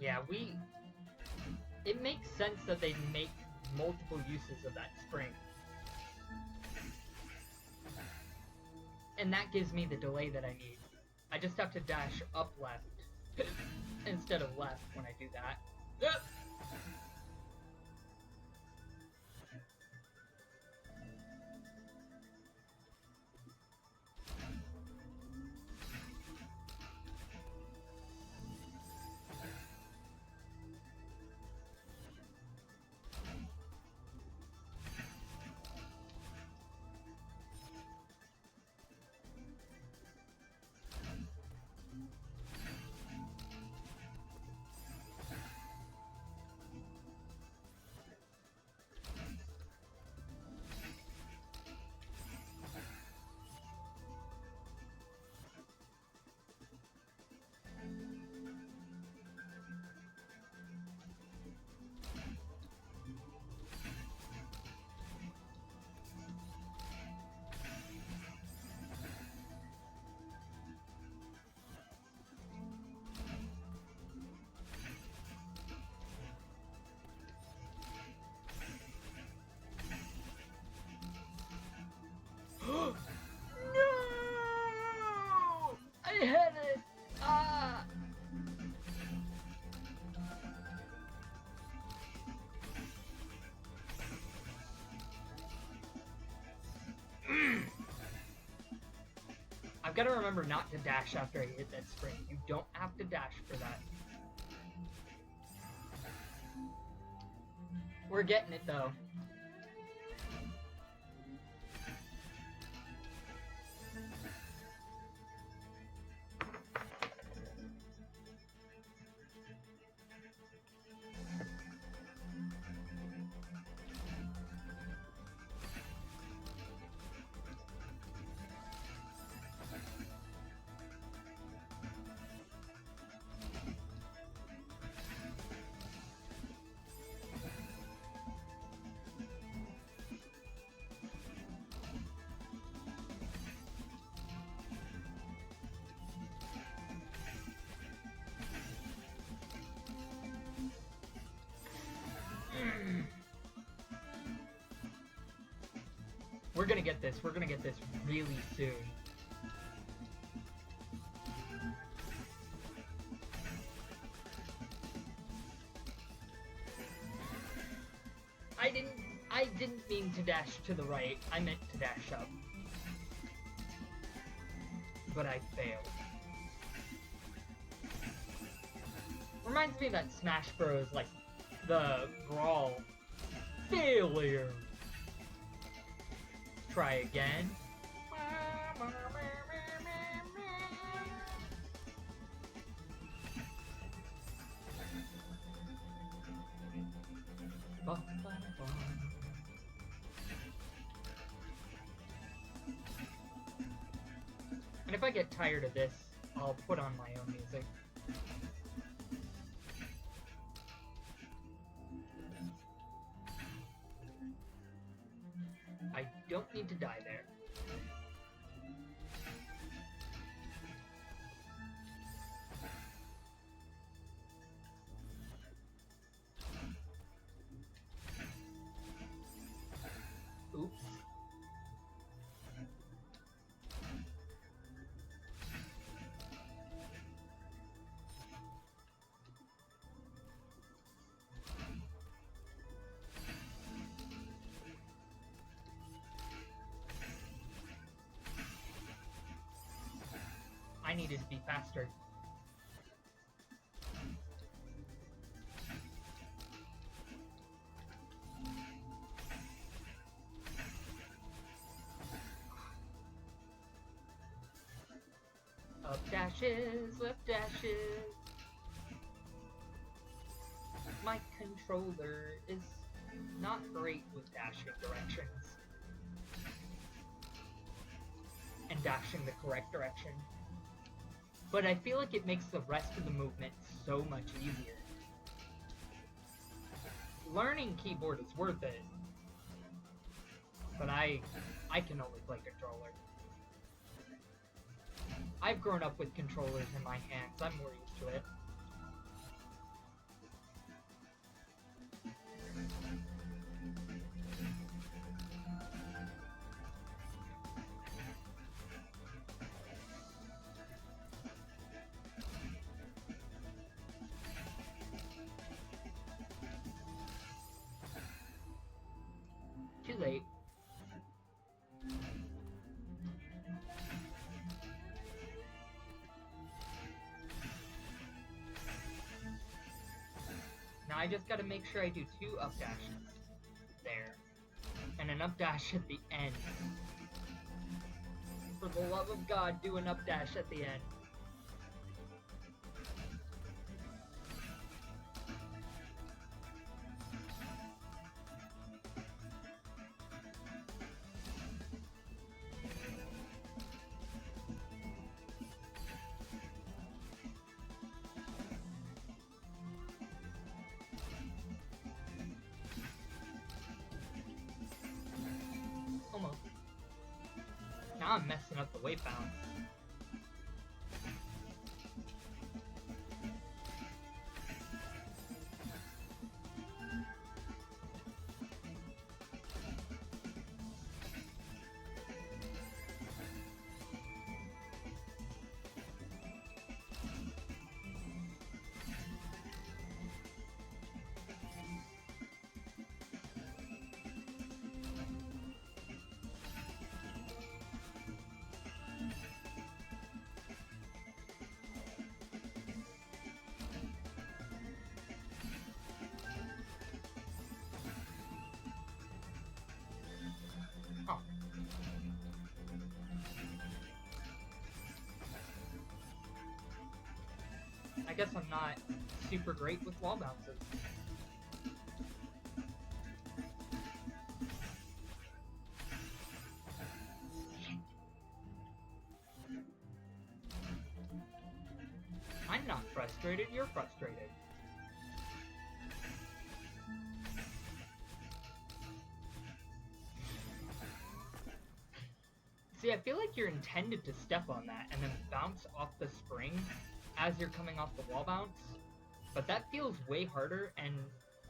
Speaker 1: Yeah, it makes sense that they make multiple uses of that spring. And that gives me the delay that I need. I just have to dash up left instead of left when I do that. I've got to remember not to dash after I hit that spring. You don't have to dash for that. We're getting it, though. We're gonna get this. We're gonna get this really soon. I didn't mean to dash to the right. I meant to dash up. But I failed. Reminds me of that Smash Bros. Like the brawl. Failure. Try again. And if I get tired of this, I'll put on my own music. I don't need to die there. Oops. I needed to be faster. Up dashes, left dashes. My controller is not great with dashing directions. And dashing the correct direction. But I feel like it makes the rest of the movement so much easier. Learning keyboard is worth it. But I can only play controller. I've grown up with controllers in my hands. I'm more used to it. Too late. Now I just gotta make sure I do 2 up dashes. There. And an up dash at the end. For the love of God, do an up dash at the end. Almost. Now I'm messing up the weight balance. I guess I'm not super great with wall bounces. I'm not frustrated, you're frustrated. See, I feel like you're intended to step on that and then bounce off the spring as you're coming off the wall bounce, but that feels way harder, and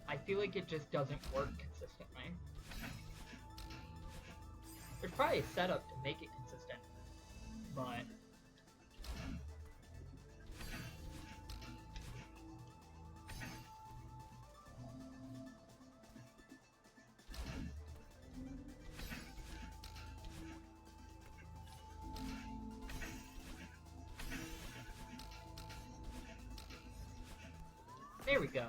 Speaker 1: I feel like it just doesn't work consistently. There's probably a setup to make it consistent, but... There we go.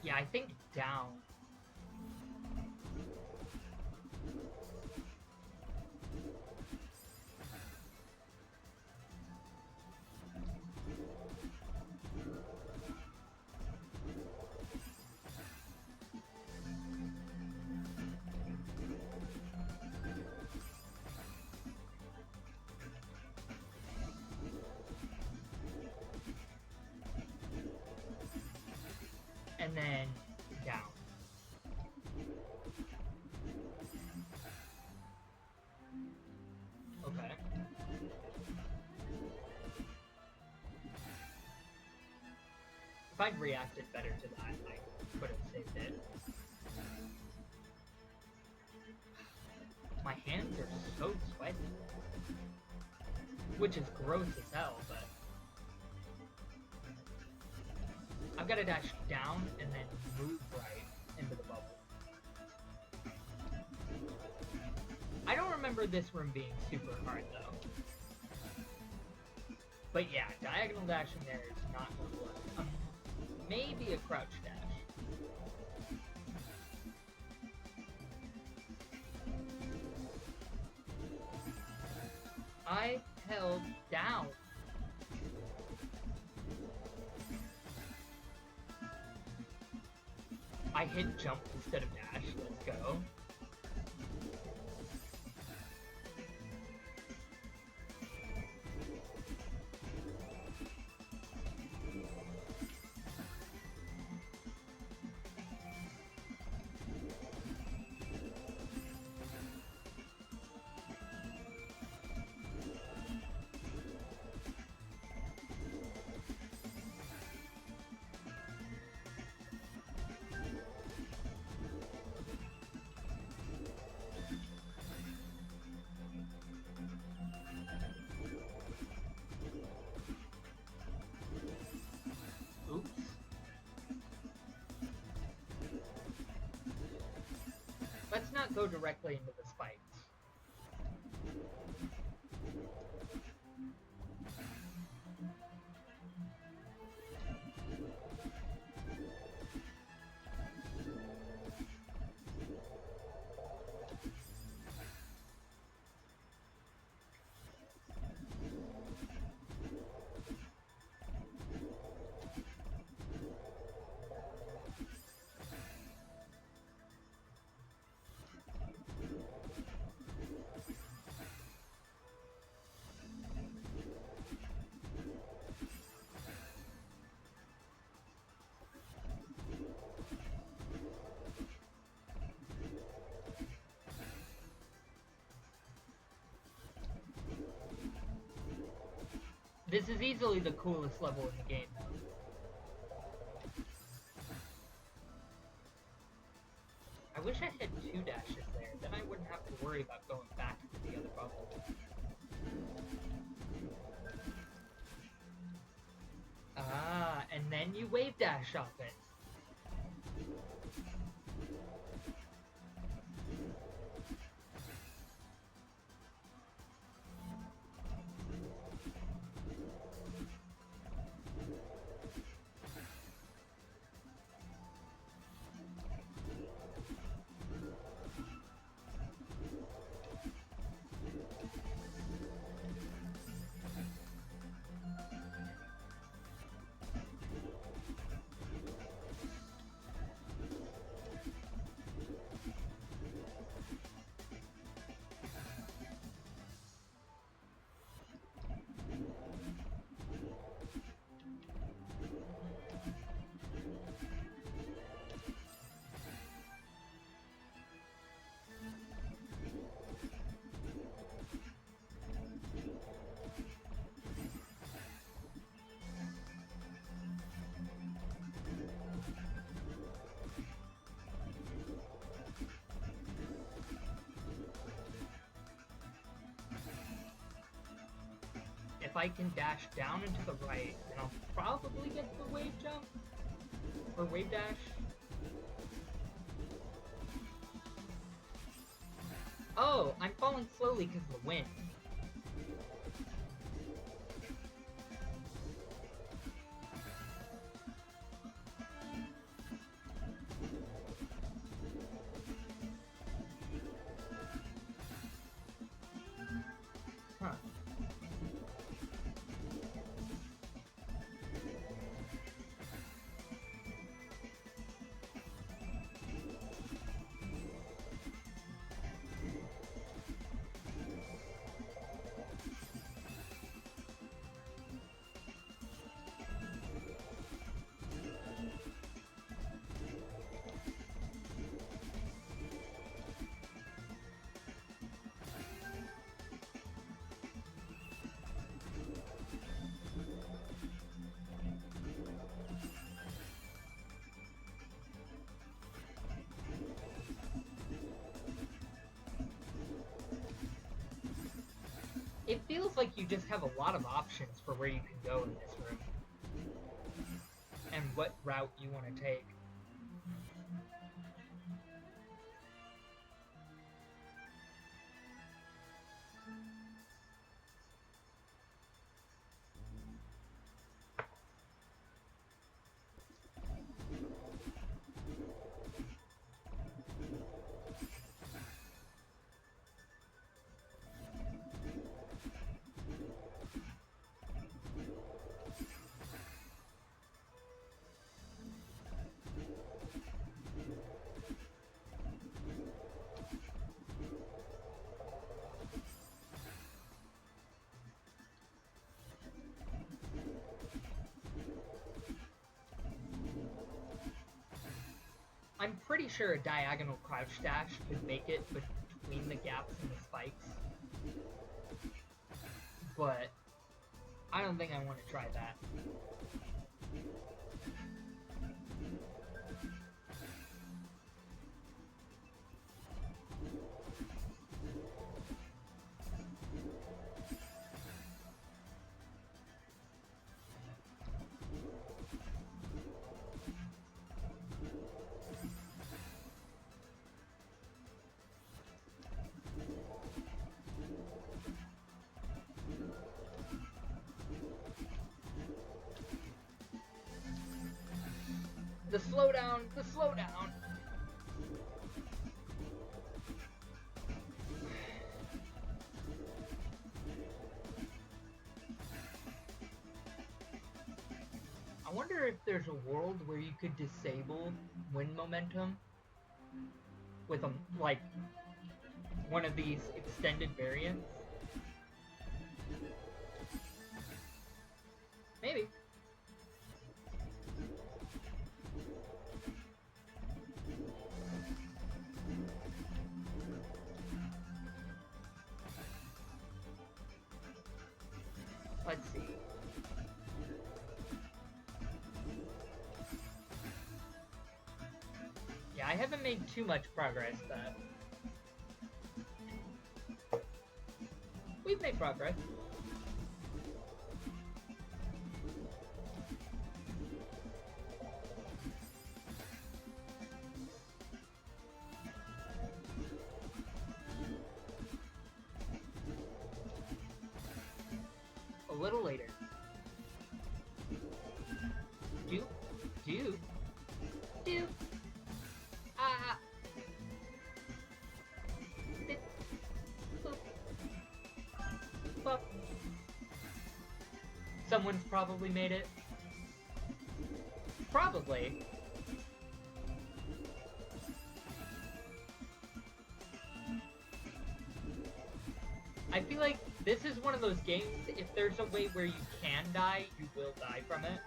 Speaker 1: Yeah, I think down. And then down. Okay. If I'd reacted better to that, I could have saved it. My hands are so sweaty. Which is gross as hell, but... I've got to dash down and then move right into the bubble. I don't remember this room being super hard, though. But yeah, diagonal dashing there is not going to work. Maybe a crouch dash. I held down. I hit jump instead of dash. Let's go. Oops. Let's not go directly into the spikes. This is easily the coolest level in the game, though. I wish I had 2 dashes there, then I wouldn't have to worry about going back to the other bubble. Ah, and then you wave dash off it. I can dash down and to the right, then I'll probably get the wave jump. Or wave dash. Oh, I'm falling slowly because of the wind. Huh. It feels like you just have a lot of options for where you can go in this room. And what route you want to take. I'm pretty sure a diagonal crouch dash could make it between the gaps and the spikes. But I don't think I want to try that. The slowdown, the slowdown. I wonder if there's a world where you could disable wind momentum with like one of these extended variants. Maybe. Let's see. Yeah, I haven't made too much progress, but we've made progress. A little later. Do. Ah. Boop. Someone's probably made it. Probably. I feel like this is one of those games, if there's a way where you can die, you will die from it.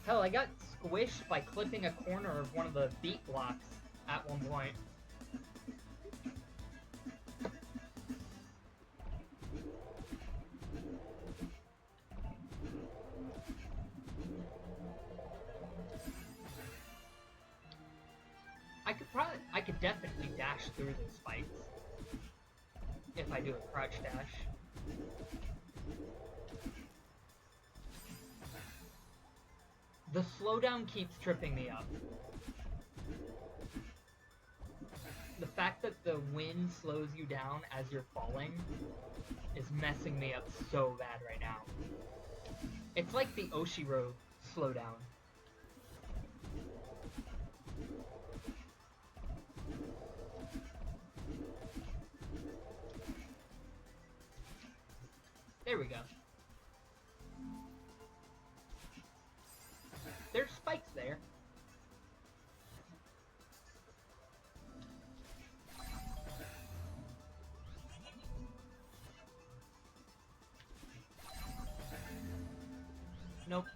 Speaker 1: Hell, I got squished by clipping a corner of one of the beat blocks at one point. could definitely dash through the spikes if I do a crouch dash. The slowdown keeps tripping me up. The fact that the wind slows you down as you're falling is messing me up so bad right now. It's like the Oshiro slowdown. There we go. There's spikes there. Nope.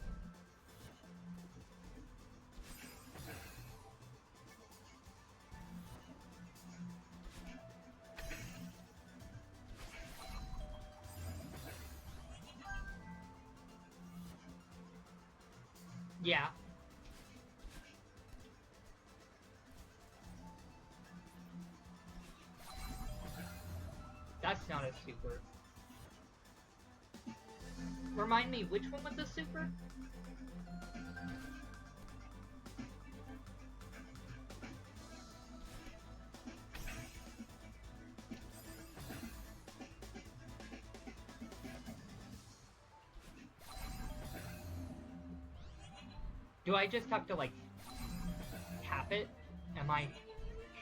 Speaker 1: Yeah. That's not a super. Remind me, which one was the super? Do I just have to, like, tap it? Am I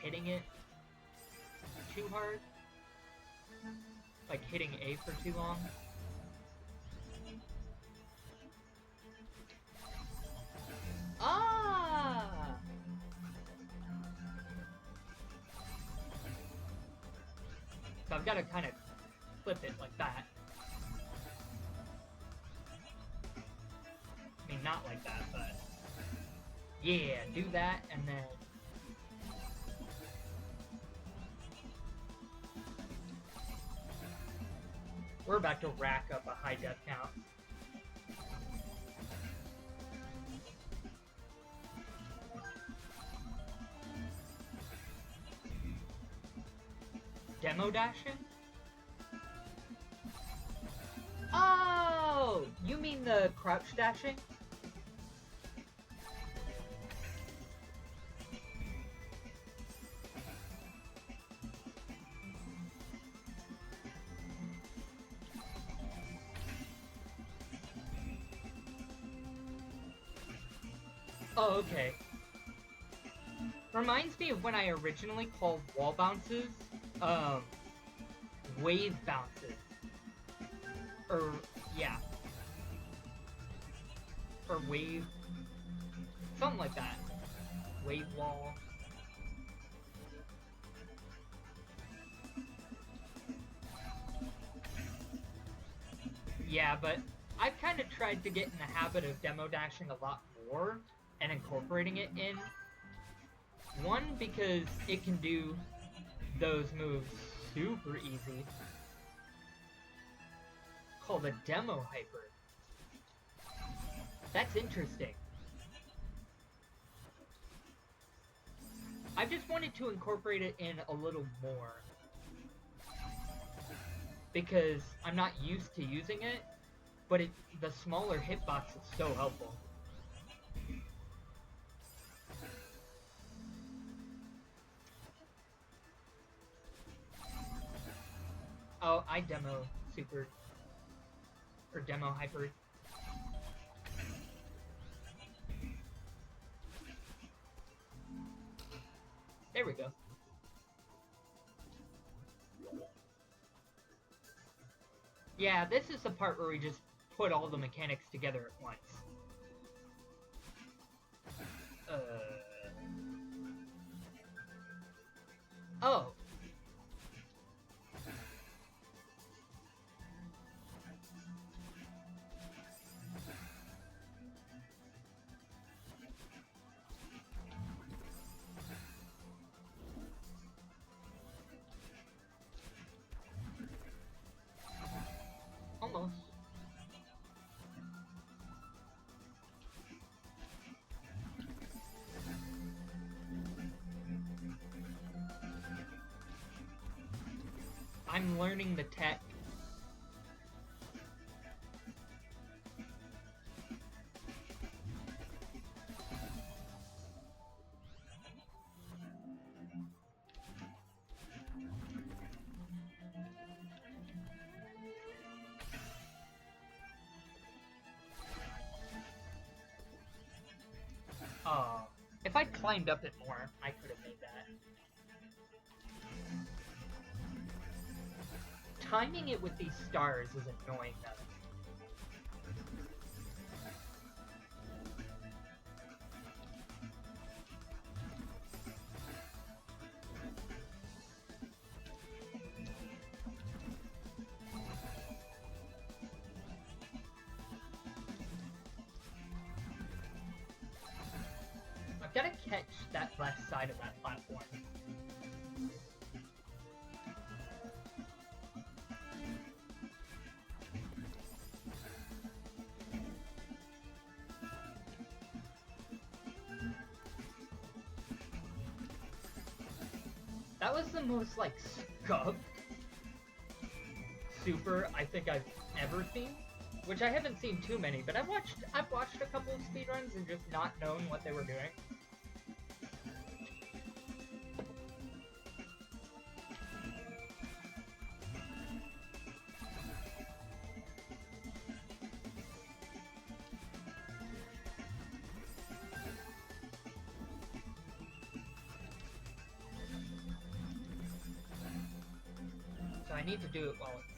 Speaker 1: hitting it too hard? Like, hitting A for too long? Ah! So I've got to kind of flip it like that. I mean, not like that, but... Yeah, do that, and then... We're about to rack up a high death count. Demo dashing? Oh! You mean the crouch dashing? Oh, okay. Reminds me of when I originally called wall bounces, wave bounces. Or, yeah. Or wave... Something like that. Wave wall. Yeah, but I've kind of tried to get in the habit of demo dashing a lot more and incorporating it in. One, because it can do those moves super easy. Called a demo hyper. That's interesting. I just wanted to incorporate it in a little more. Because I'm not used to using it, but the smaller hitbox is so helpful. Oh, I demo super, or demo hyper. There we go. Yeah, this is the part where we just put all the mechanics together at once. Oh. Almost. I'm learning the tech. If I climbed up it more, I could have made that. Timing it with these stars is annoying though. I've got to catch that left side of that platform. That was the most, like, scuffed super I think I've ever seen. Which I haven't seen too many, but I've watched a couple of speedruns and just not known what they were doing. So I need to do it while it's...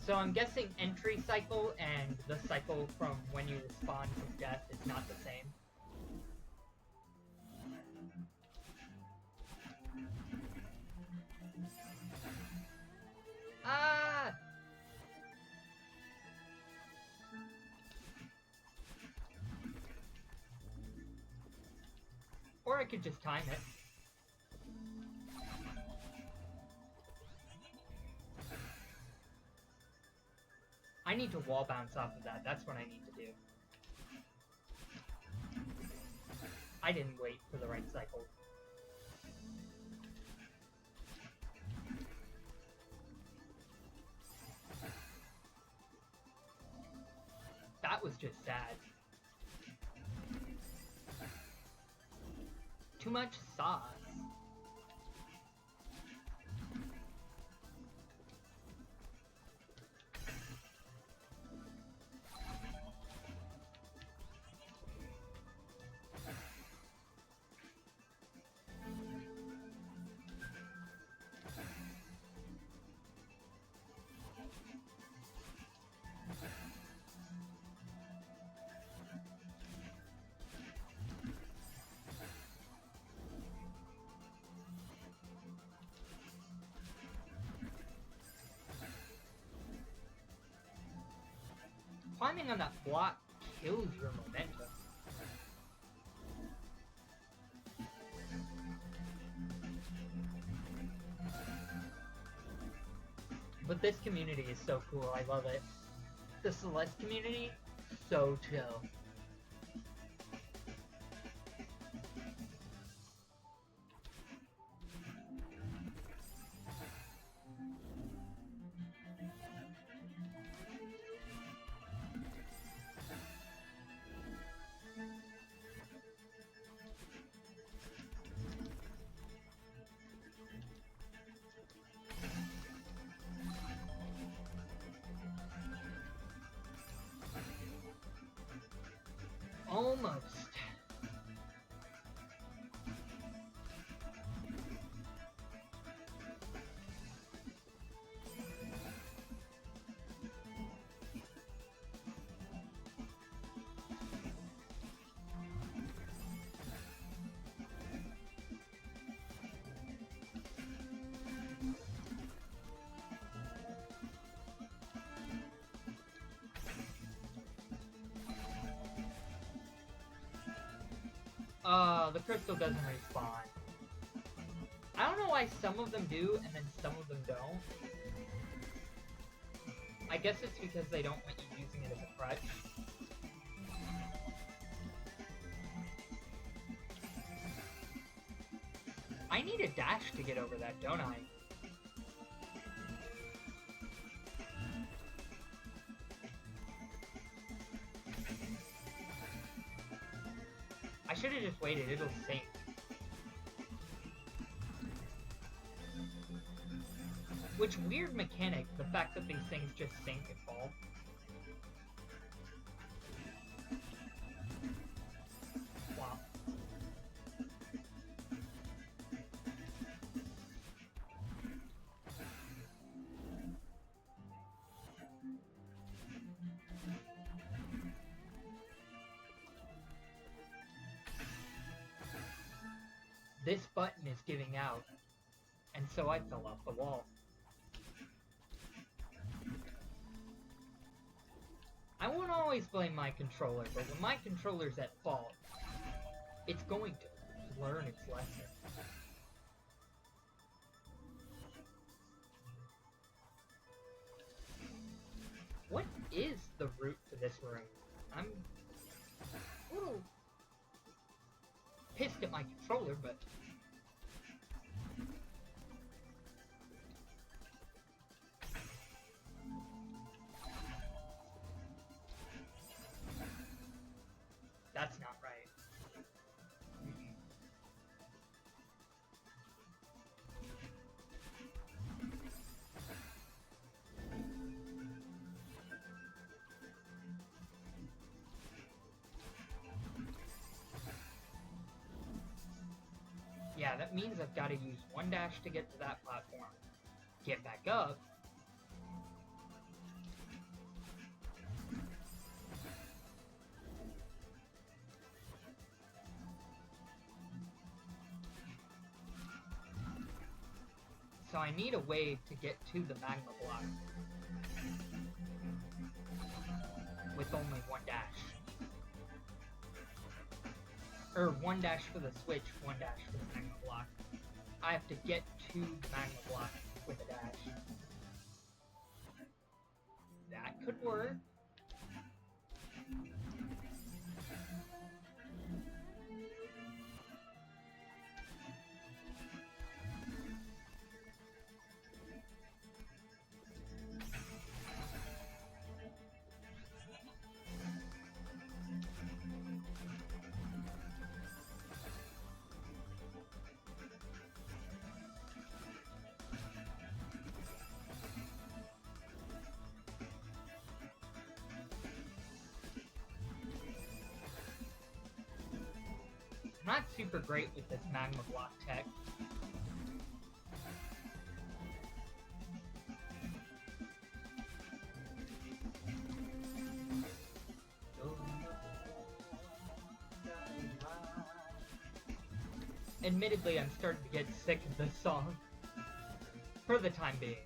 Speaker 1: So I'm guessing entry cycle and the cycle from when you spawn from death is not the same. Ah! Or I could just time it. I need to wall bounce off of that. That's what I need to do. I didn't wait for the right cycle. That was just sad. Too much sauce. Climbing on that block kills your momentum. But this community is so cool, I love it. The Celeste community, so chill. Almost. The crystal doesn't respawn. I don't know why some of them do and then some of them don't. I guess it's because they don't want you using it as a crutch. I need a dash to get over that, don't I? I should have just waited, it'll sink. Which weird mechanic, the fact that these things just sink and fall. Wow. This button is giving out, and so I fell off the wall. I won't always blame my controller, but when my controller's at fault, it's going to learn its lesson. What is the route to this room? I'm a little pissed at my controller, but... that's not right. Yeah, that means I've got to use one dash to get to that platform. Get back up. So I need a way to get to the magma block. With only one dash. Or one dash for the switch, one dash for the magma block. I have to get to the magma block with a dash. That could work. I'm not super great with this magma block tech. Admittedly, I'm starting to get sick of this song. For the time being.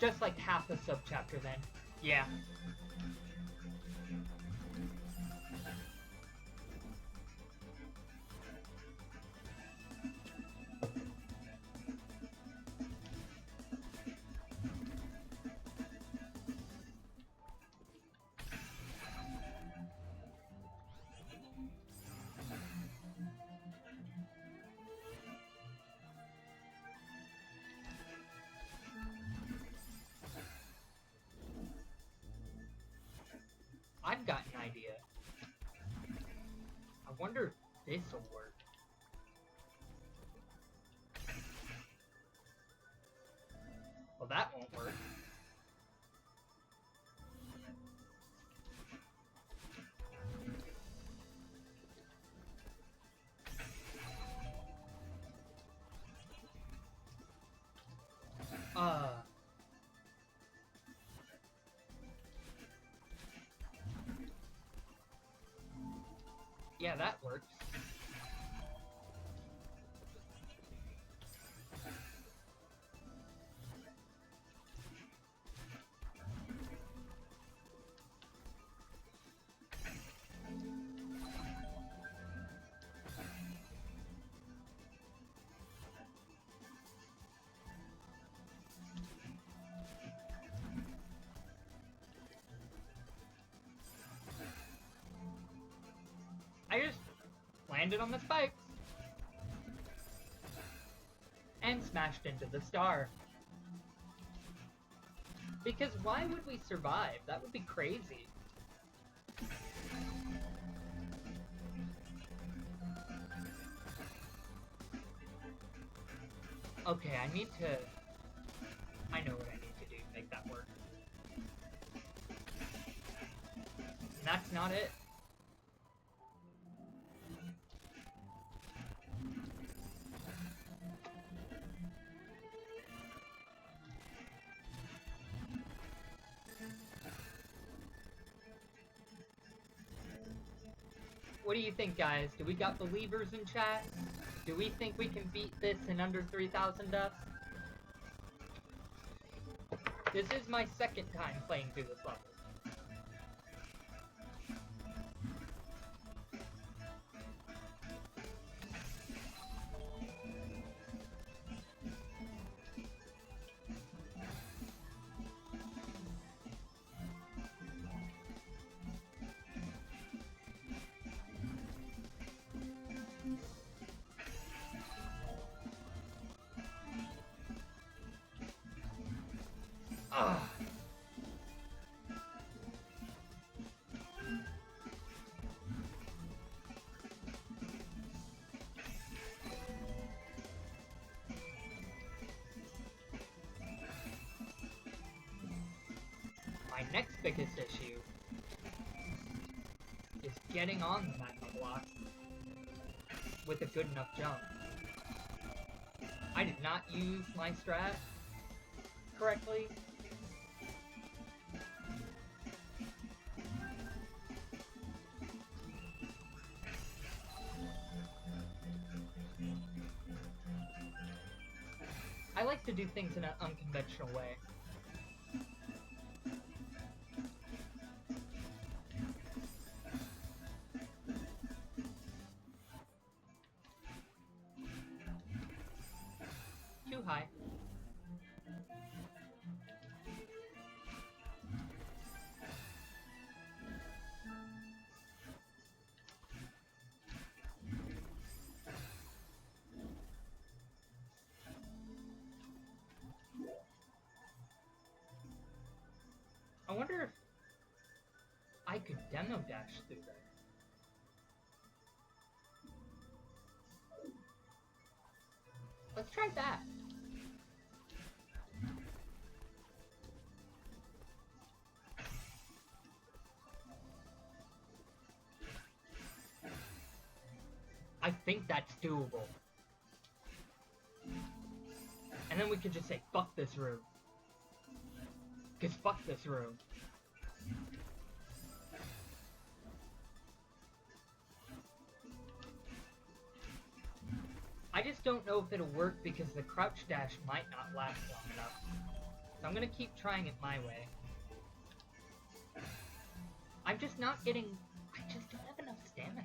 Speaker 1: Just like half the subchapter then. Yeah. I've got an idea. I wonder if this'll work. Well, that won't work. Yeah, that works. landed on the spikes. And smashed into the star. Because why would we survive? That would be crazy. Okay, I know what I need to do to make that work. And that's not it. What do you think, guys? Do we got believers in chat? Do we think we can beat this in under 3,000 deaths? This is my second time playing through this level. Ugh. My next biggest issue is getting on the magma block with a good enough jump. I did not use my strat correctly. I like to do things in an unconventional way. Too high. I wonder if I could demo dash through there. Let's try that. I think that's doable. And then we could just say, fuck this room. Cause fuck this room. I just don't know if it'll work because the crouch dash might not last long enough. So I'm gonna keep trying it my way. I'm just not getting... I just don't have enough stamina.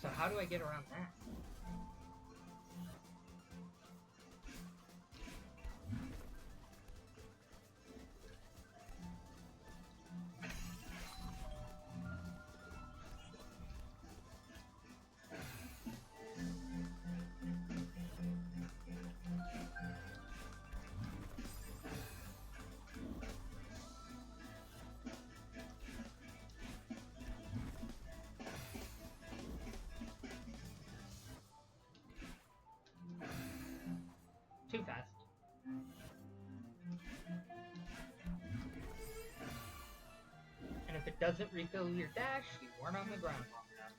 Speaker 1: So how do I get around that? Too fast. And if it doesn't refill your dash, you weren't on the ground long enough.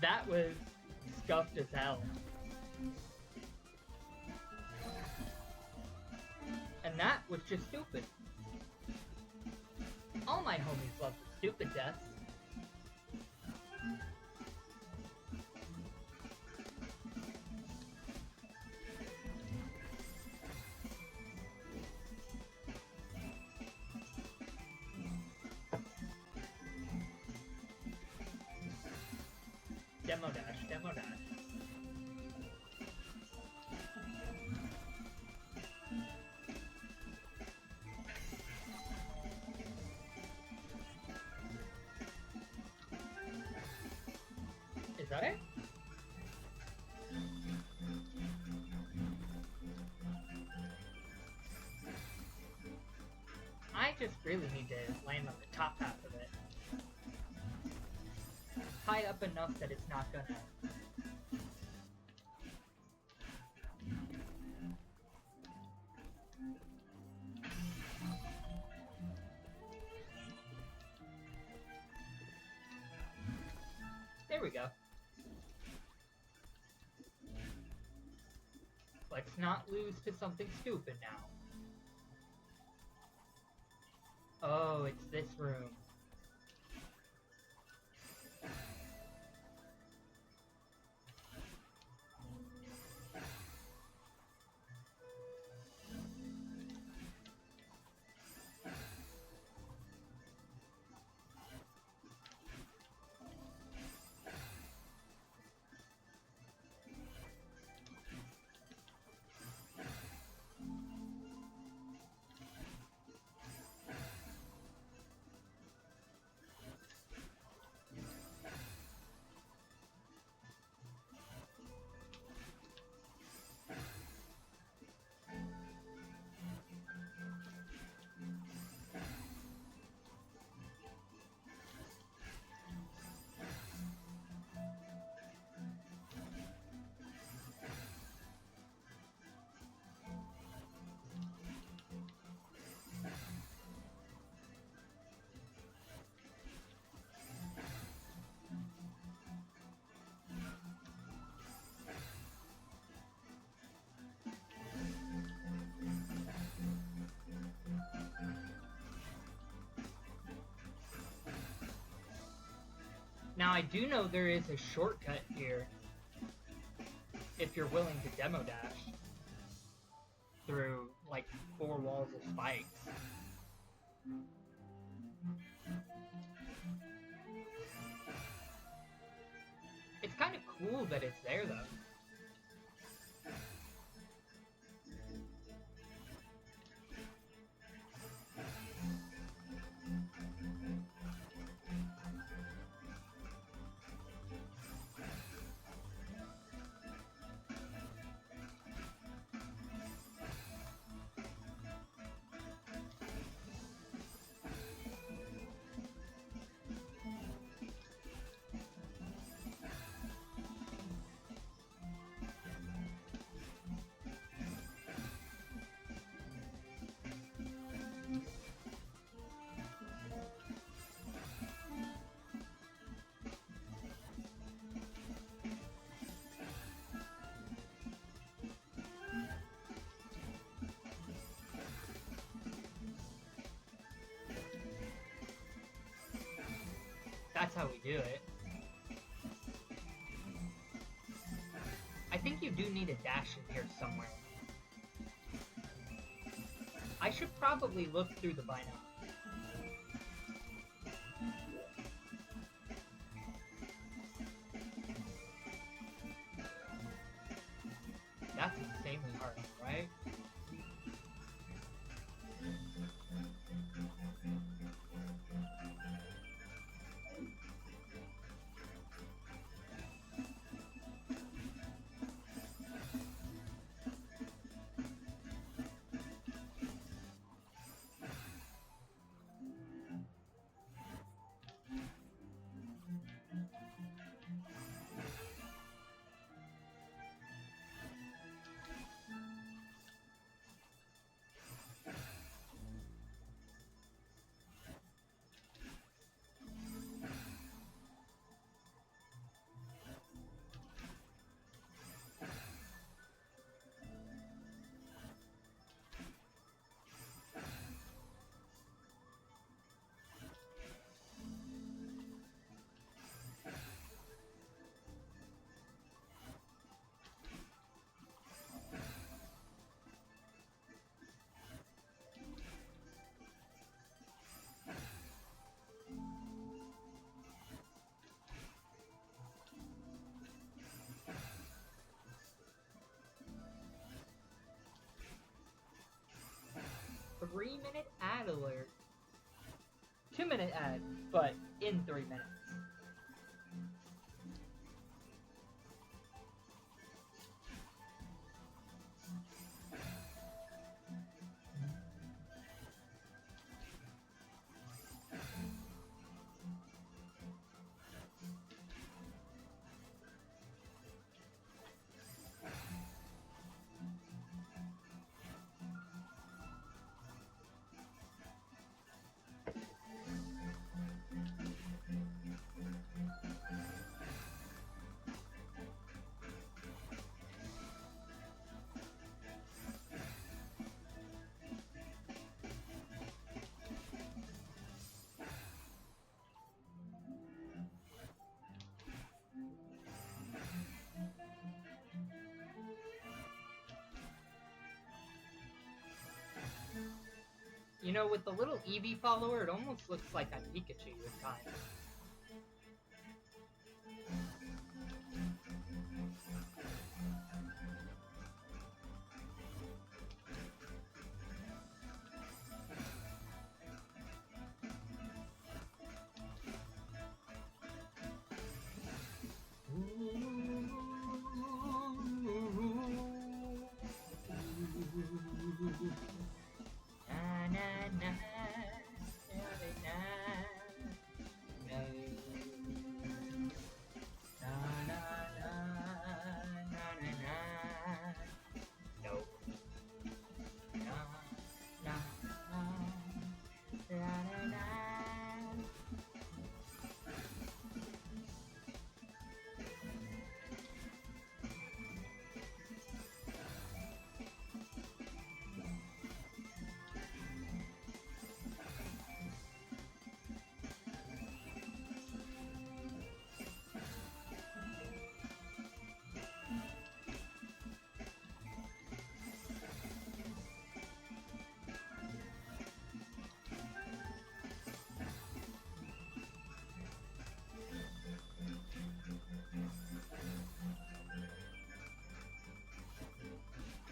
Speaker 1: That was scuffed as hell. And that was just stupid. All my homies love this stupid deaths. Demo dash, demo dash. Is that it? I just really need to land on the top half of it. High up enough that it's not gonna... There we go. Let's not lose to something stupid now. Oh, it's this room. Now I do know there is a shortcut here, if you're willing to demo dash through like 4 walls of spikes. It's kind of cool that it's there though. That's how we do it. I think you do need a dash in here somewhere. I should probably look through the binoculars. That's insanely hard, right? 3-minute ad alert. 2-minute ad, but in 3 minutes. You know, with the little Eevee follower, it almost looks like a Pikachu at times. Na na na, na na na, na na na, na na na, no, na na na, na na na.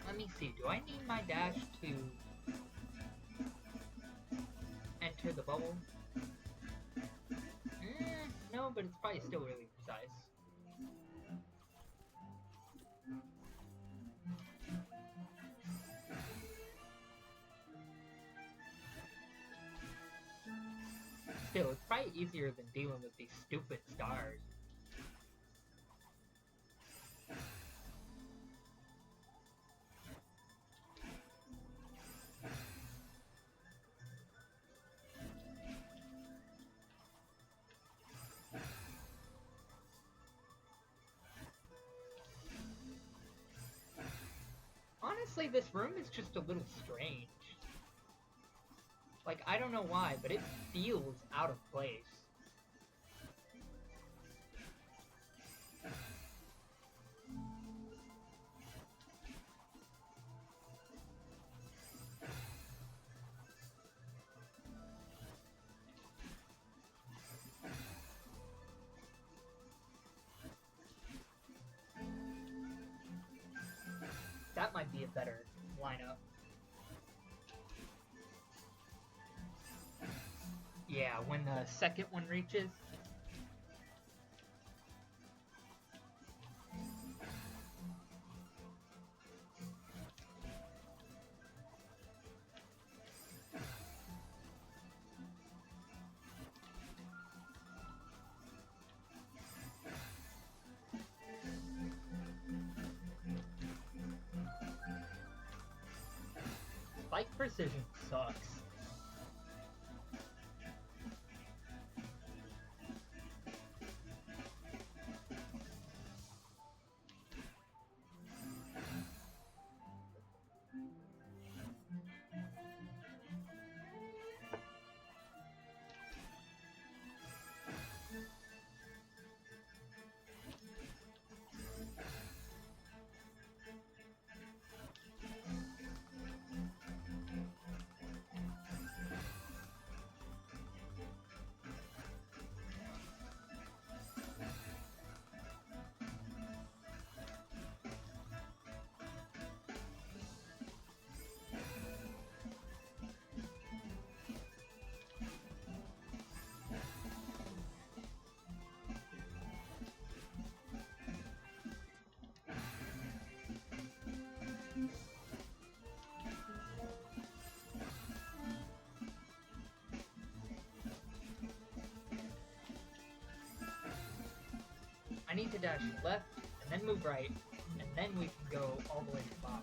Speaker 1: Let me see, do I need my dash to enter the bubble? No, but it's probably still really precise. Still, it's probably easier than dealing with these stupid stars. Honestly, this room is just a little strange. Like, I don't know why, but it feels out of place. That might be a better lineup. Yeah, when the second one reaches. Spike precision sucks. need to dash left, and then move right, and then we can go all the way to the bottom.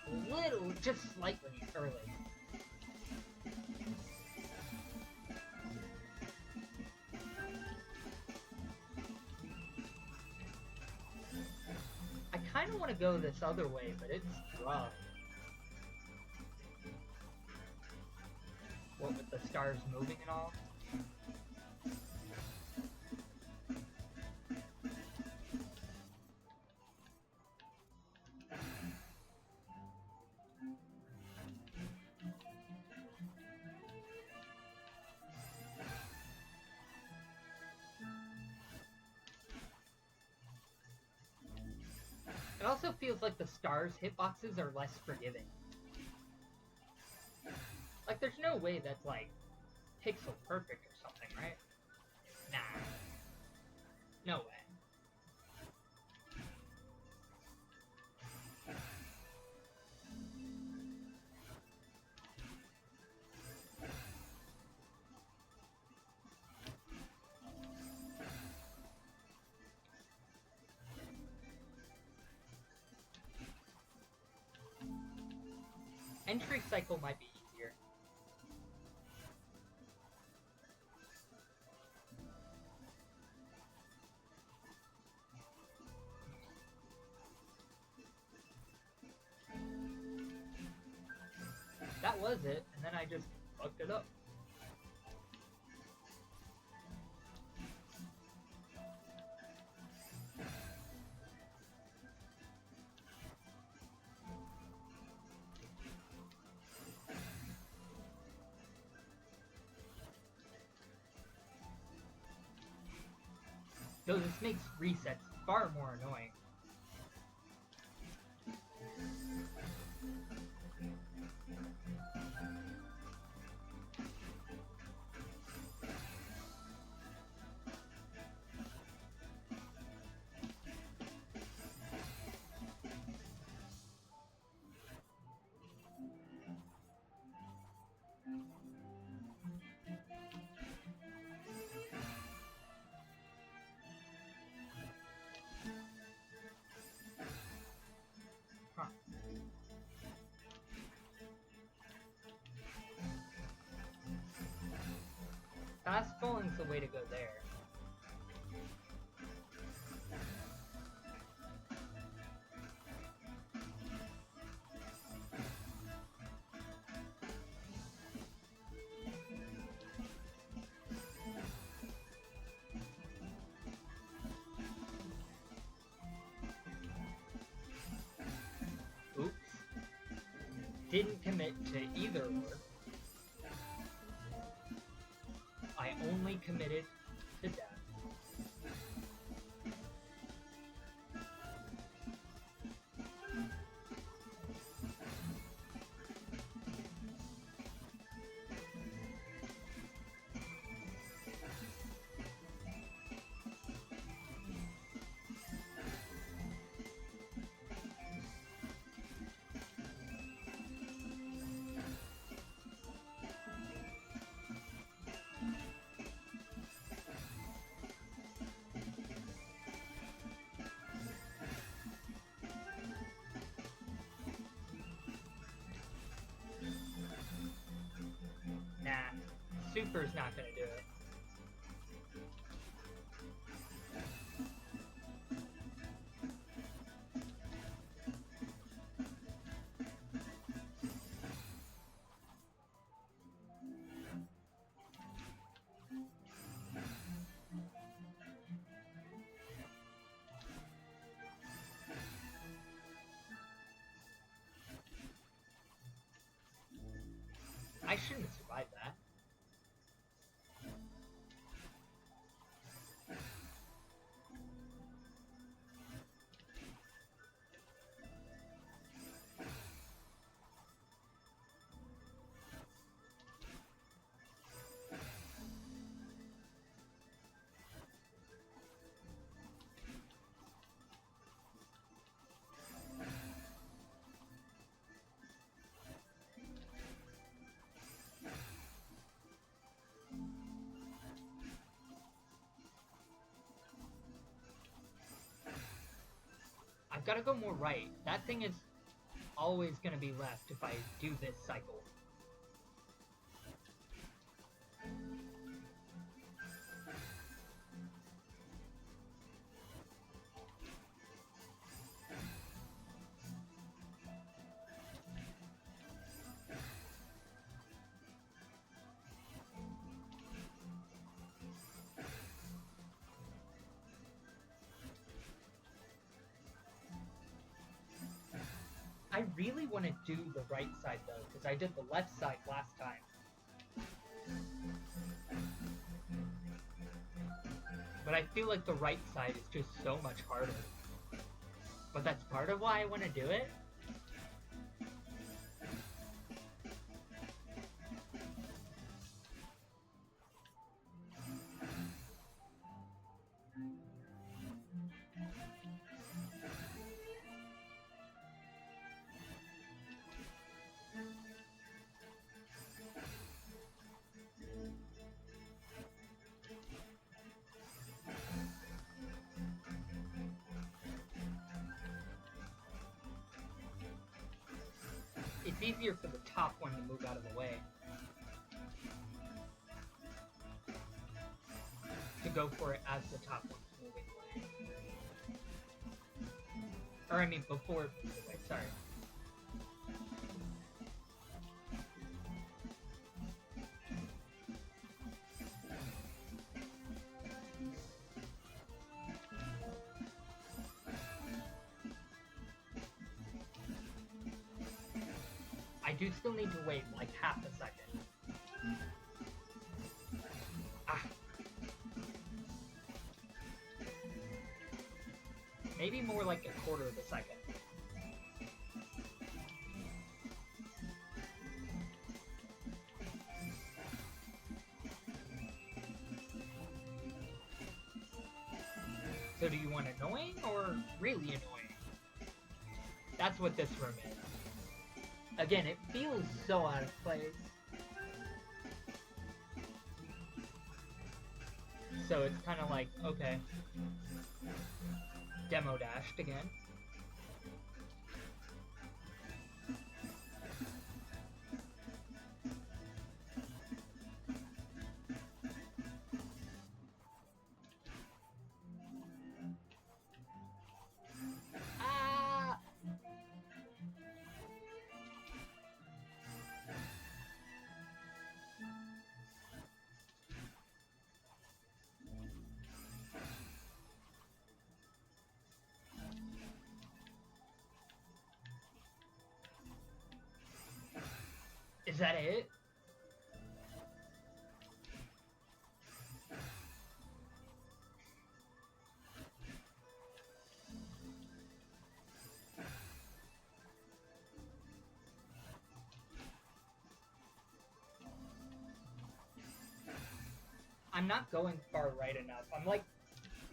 Speaker 1: A little, just slightly early. I kind of want to go this other way, but it's rough. What with the stars moving and all? It also feels like the stars hitboxes are less forgiving. Like, there's no way that's, like, pixel perfect or something, right? Nah. No way. Entry cycle might be easier. That was it, and then I just fucked it up. Though this makes resets far more annoying. Fast falling's the way to go there. Oops. Didn't commit to either or. I only committed to death. Nah, Super's not gonna do it. I shouldn't have survived that. gotta go more right. That thing is always gonna be left if I do this cycle. I really want to do the right side though, because I did the left side last time. But I feel like the right side is just so much harder. But that's part of why I want to do it. It's easier for the top one to move out of the way. To go for it as the top one's moving away. Or I mean before it moves away, sorry. I do still need to wait like half a second. Ah. Maybe more like a quarter of a second. So do you want annoying or really annoying? That's what this room is. Again, it feels so out of place. So it's kind of like, okay. Demo dashed again. Is that it? I'm not going far right enough. I'm like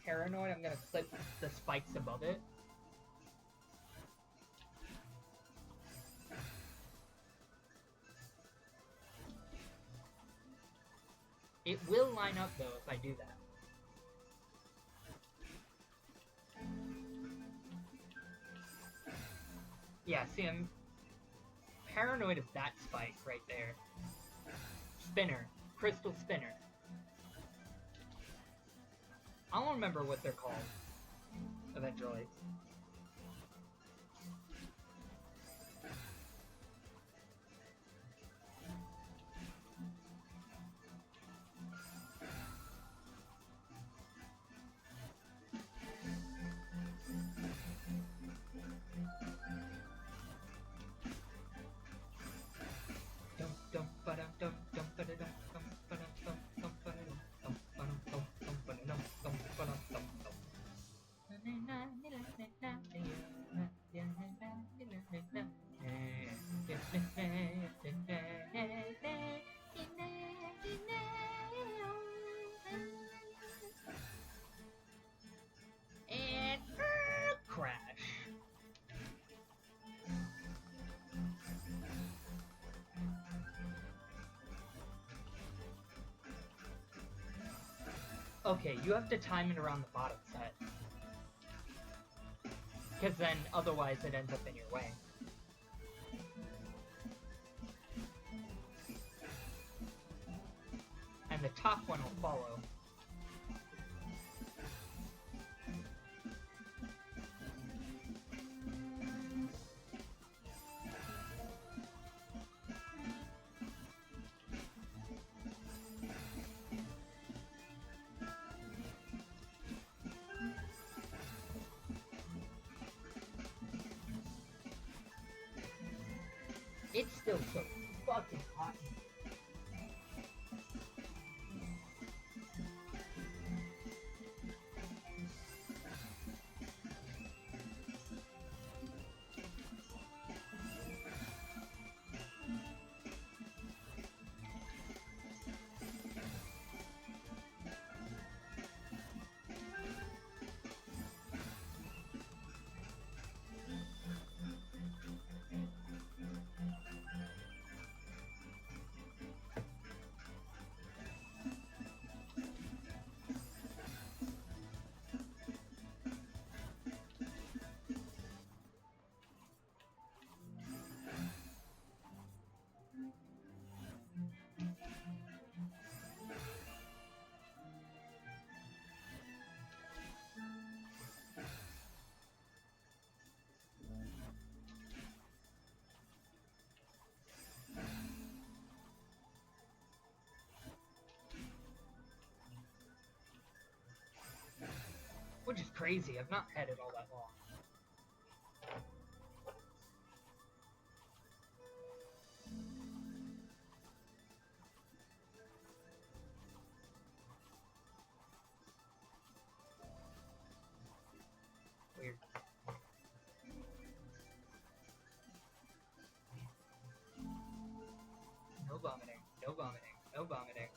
Speaker 1: paranoid I'm gonna clip the spikes above it. It will line up though if I do that. Yeah, see, I'm paranoid of that spike right there. Spinner. Crystal spinner. I don't remember what they're called eventually. And crash. Okay, you have to time it around the bottom set. because then otherwise it ends up in your way. And the top one will follow. It's still so fucking hot. Which is crazy, I've not had it all that long. Weird. No vomiting, no vomiting, no vomiting.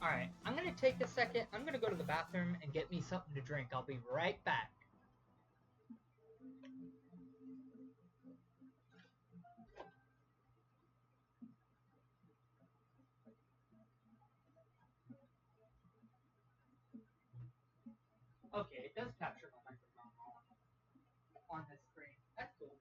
Speaker 1: Alright, I'm gonna take a second, I'm gonna go to the bathroom and get me something to drink. I'll be right back. Okay, it does capture my microphone on this screen. That's cool.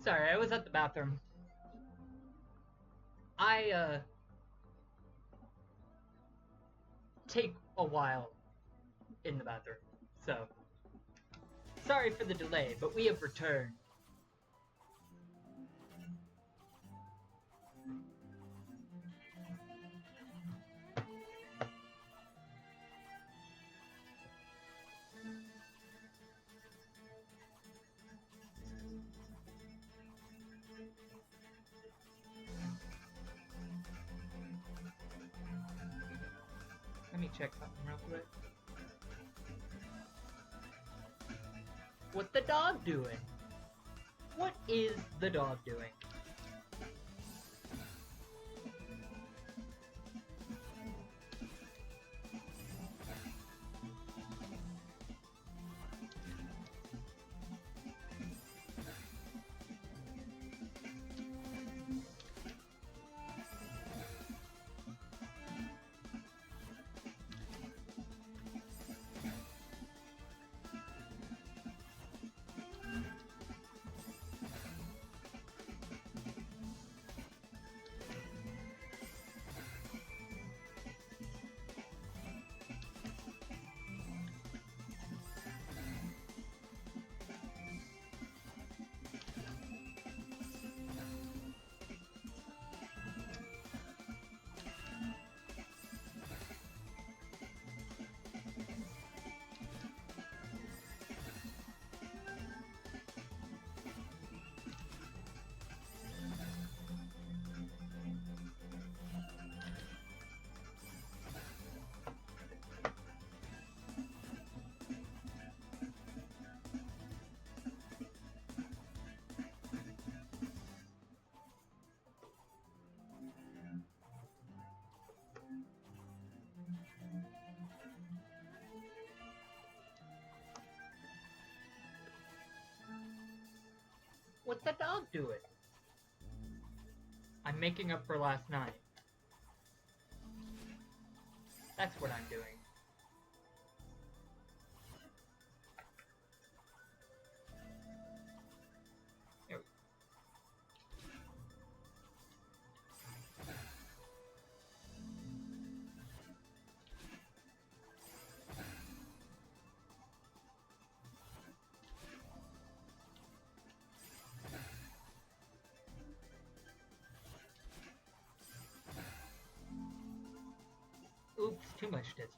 Speaker 1: Sorry, I was at the bathroom. I take a while in the bathroom. So, sorry for the delay, but we have returned. Let me check something real quick. What the dog doing? What is the dog doing? What's the dog doing? I'm making up for last night. That's what I'm doing. There we go. Oops, too much distance.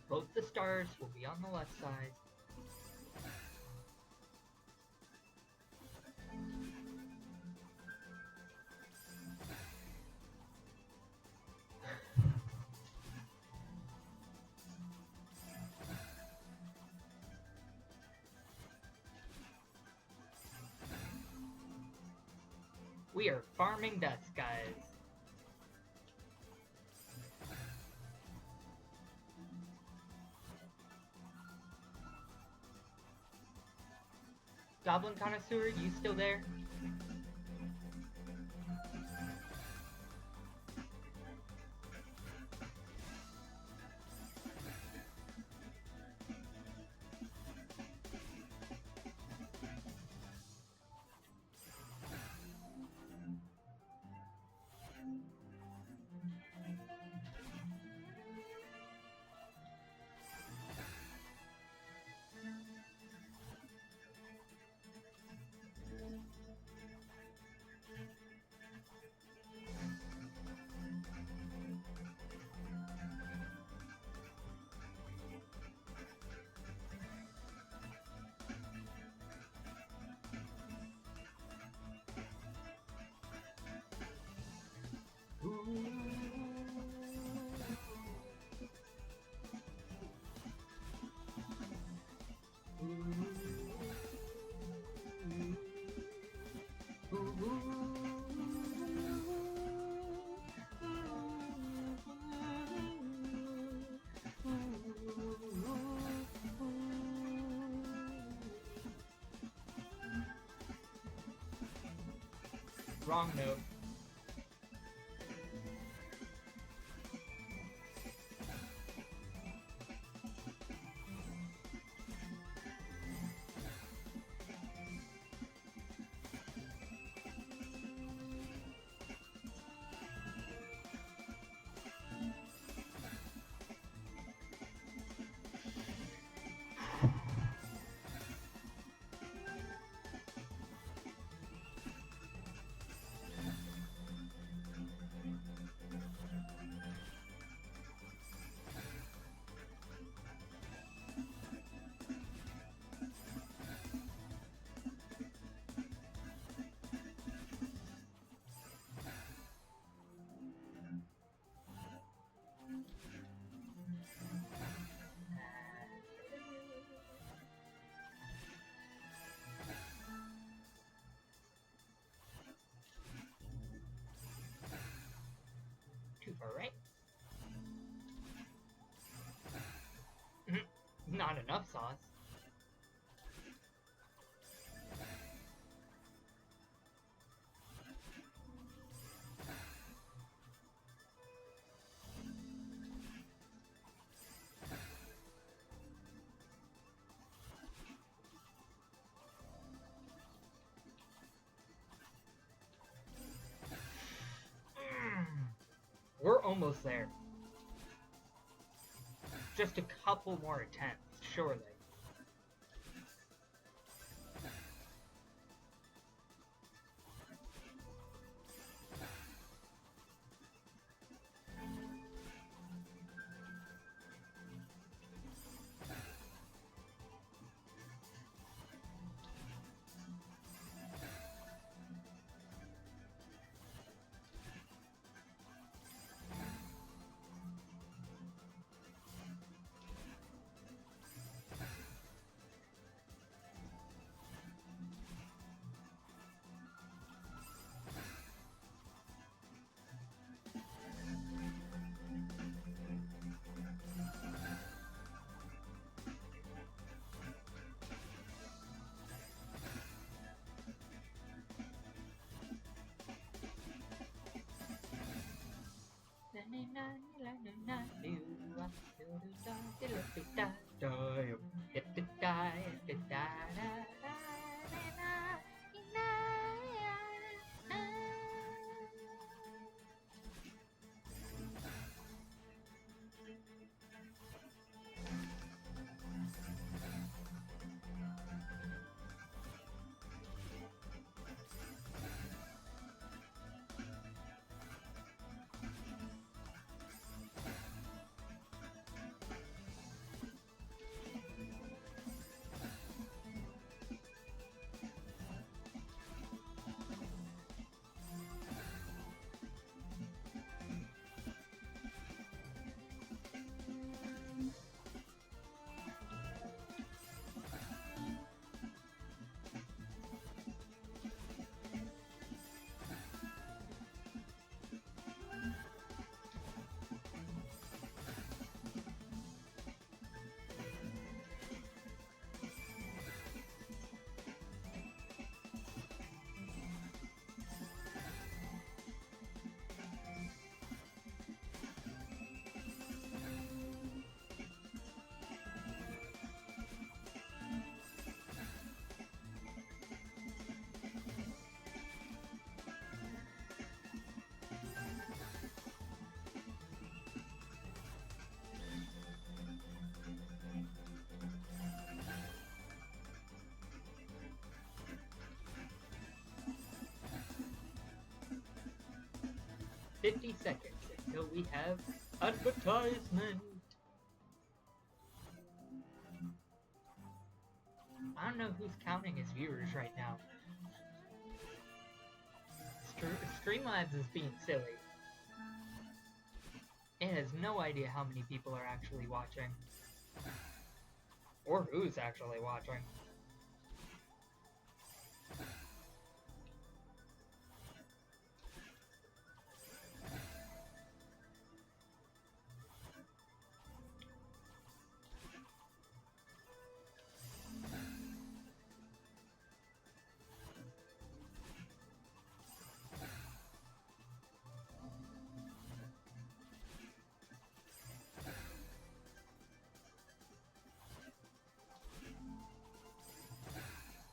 Speaker 1: Both the stars will be on the left side. We are farming dust, guys. Goblin Connoisseur, you still there? Wrong note. Too far right. Not enough sauce. We're almost there. Just a couple more attempts, surely. 50 seconds until we have advertisement. I don't know who's counting his viewers right now. Streamlabs is being silly. It has no idea how many people are actually watching. Or who's actually watching.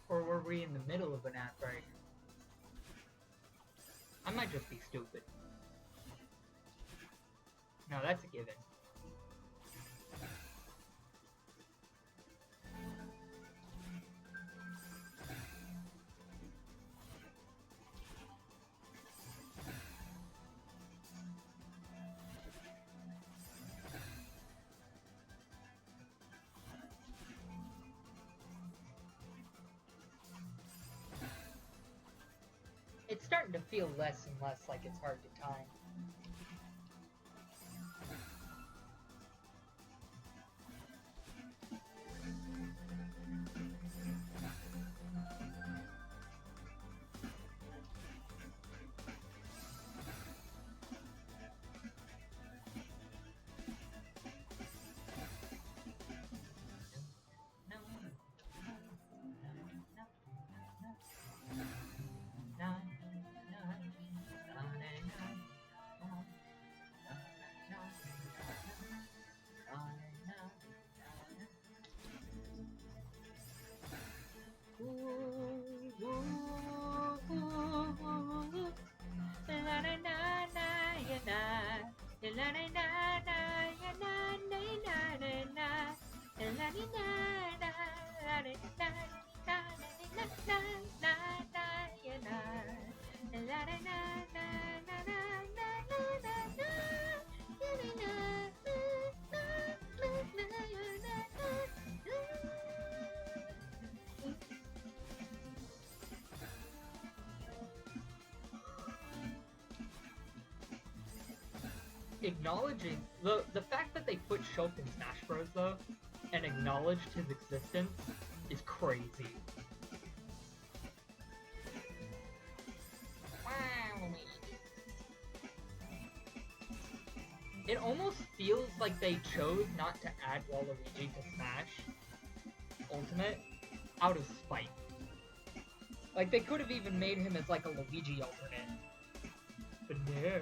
Speaker 1: Or were we in the middle of an ad break? I might just be stupid. No, that's a given. It's starting to feel less and less like it's hard to time. Acknowledging the fact that they put Shulk in Smash Bros though and acknowledged his existence is crazy. It almost feels like they chose not to add Waluigi to Smash Ultimate out of spite. Like they could have even made him as like a Luigi alternate. But no.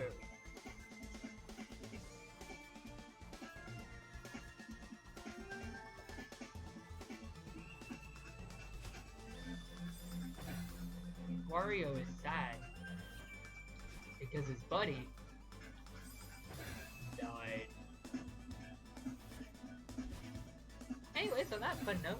Speaker 1: Wario is sad because his buddy died. Anyways, on that fun note,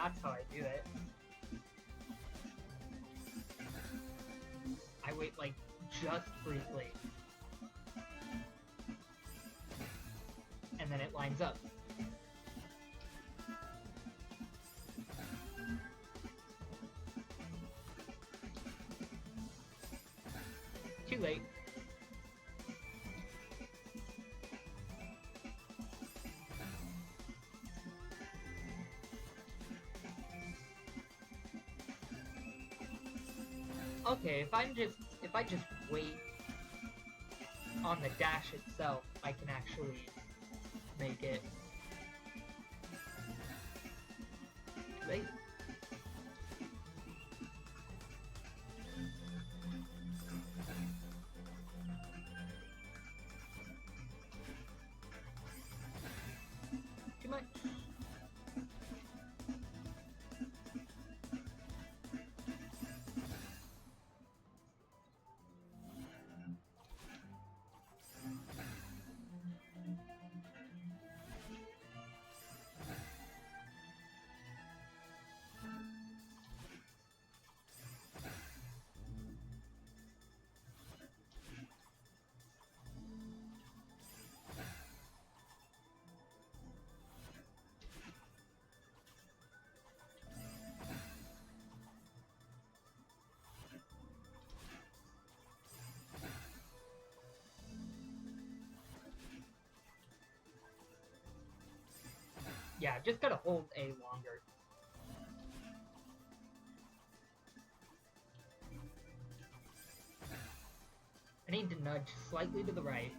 Speaker 1: that's how I do it. I wait, like, just briefly. And then it lines up. Too late. Okay, if I just wait on the dash itself, I can actually make it. Late. Too much. Yeah, just gotta hold A longer. I need to nudge slightly to the right.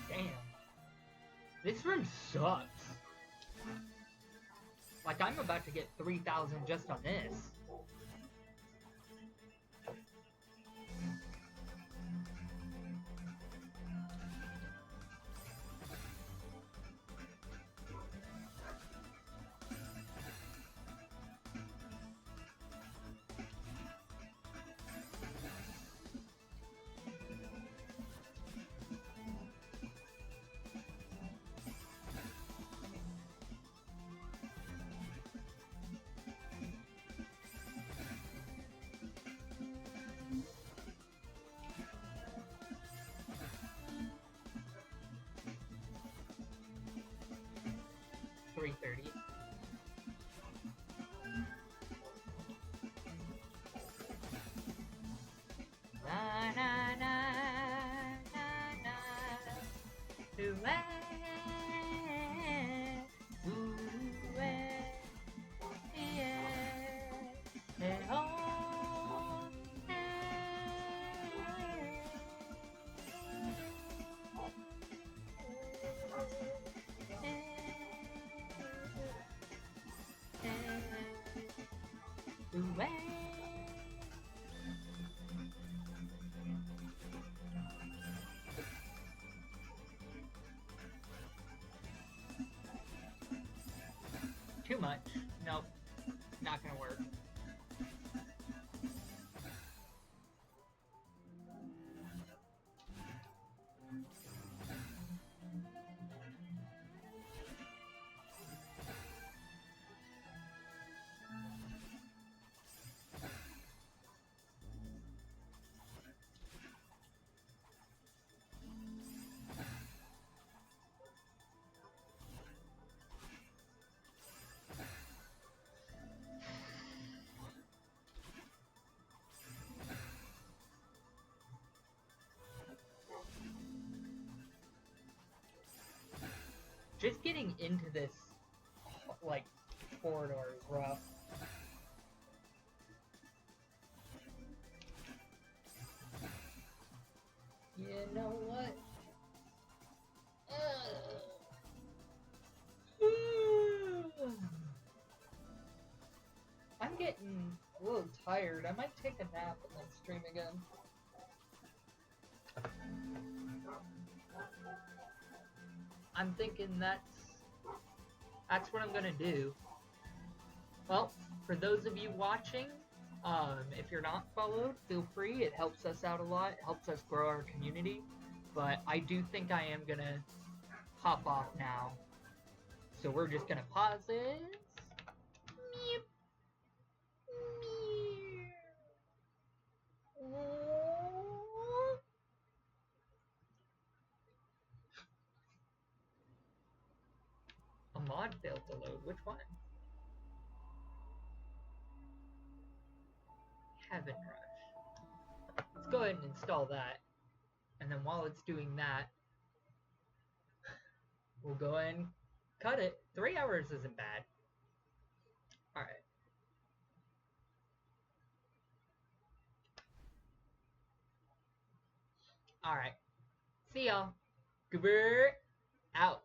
Speaker 1: Damn. This room sucks. Like, I'm about to get 3,000 just on this. $330. Na na na na na. Too much. Nope. Not gonna work. Just getting into this, like, corridor is rough. You know what? I'm getting a little tired. I might take a nap and then stream again. I'm thinking that's what I'm gonna do. Well, for those of you watching, if you're not followed, feel free. It helps us out a lot. It helps us grow our community. But I do think I am gonna hop off now. So we're just gonna pause this. Meep. Meep. A mod failed to load. Which one? Heaven Rush. Let's go ahead and install that. And then while it's doing that, we'll go ahead and cut it. 3 hours isn't bad. Alright. Alright. See y'all. Goober out.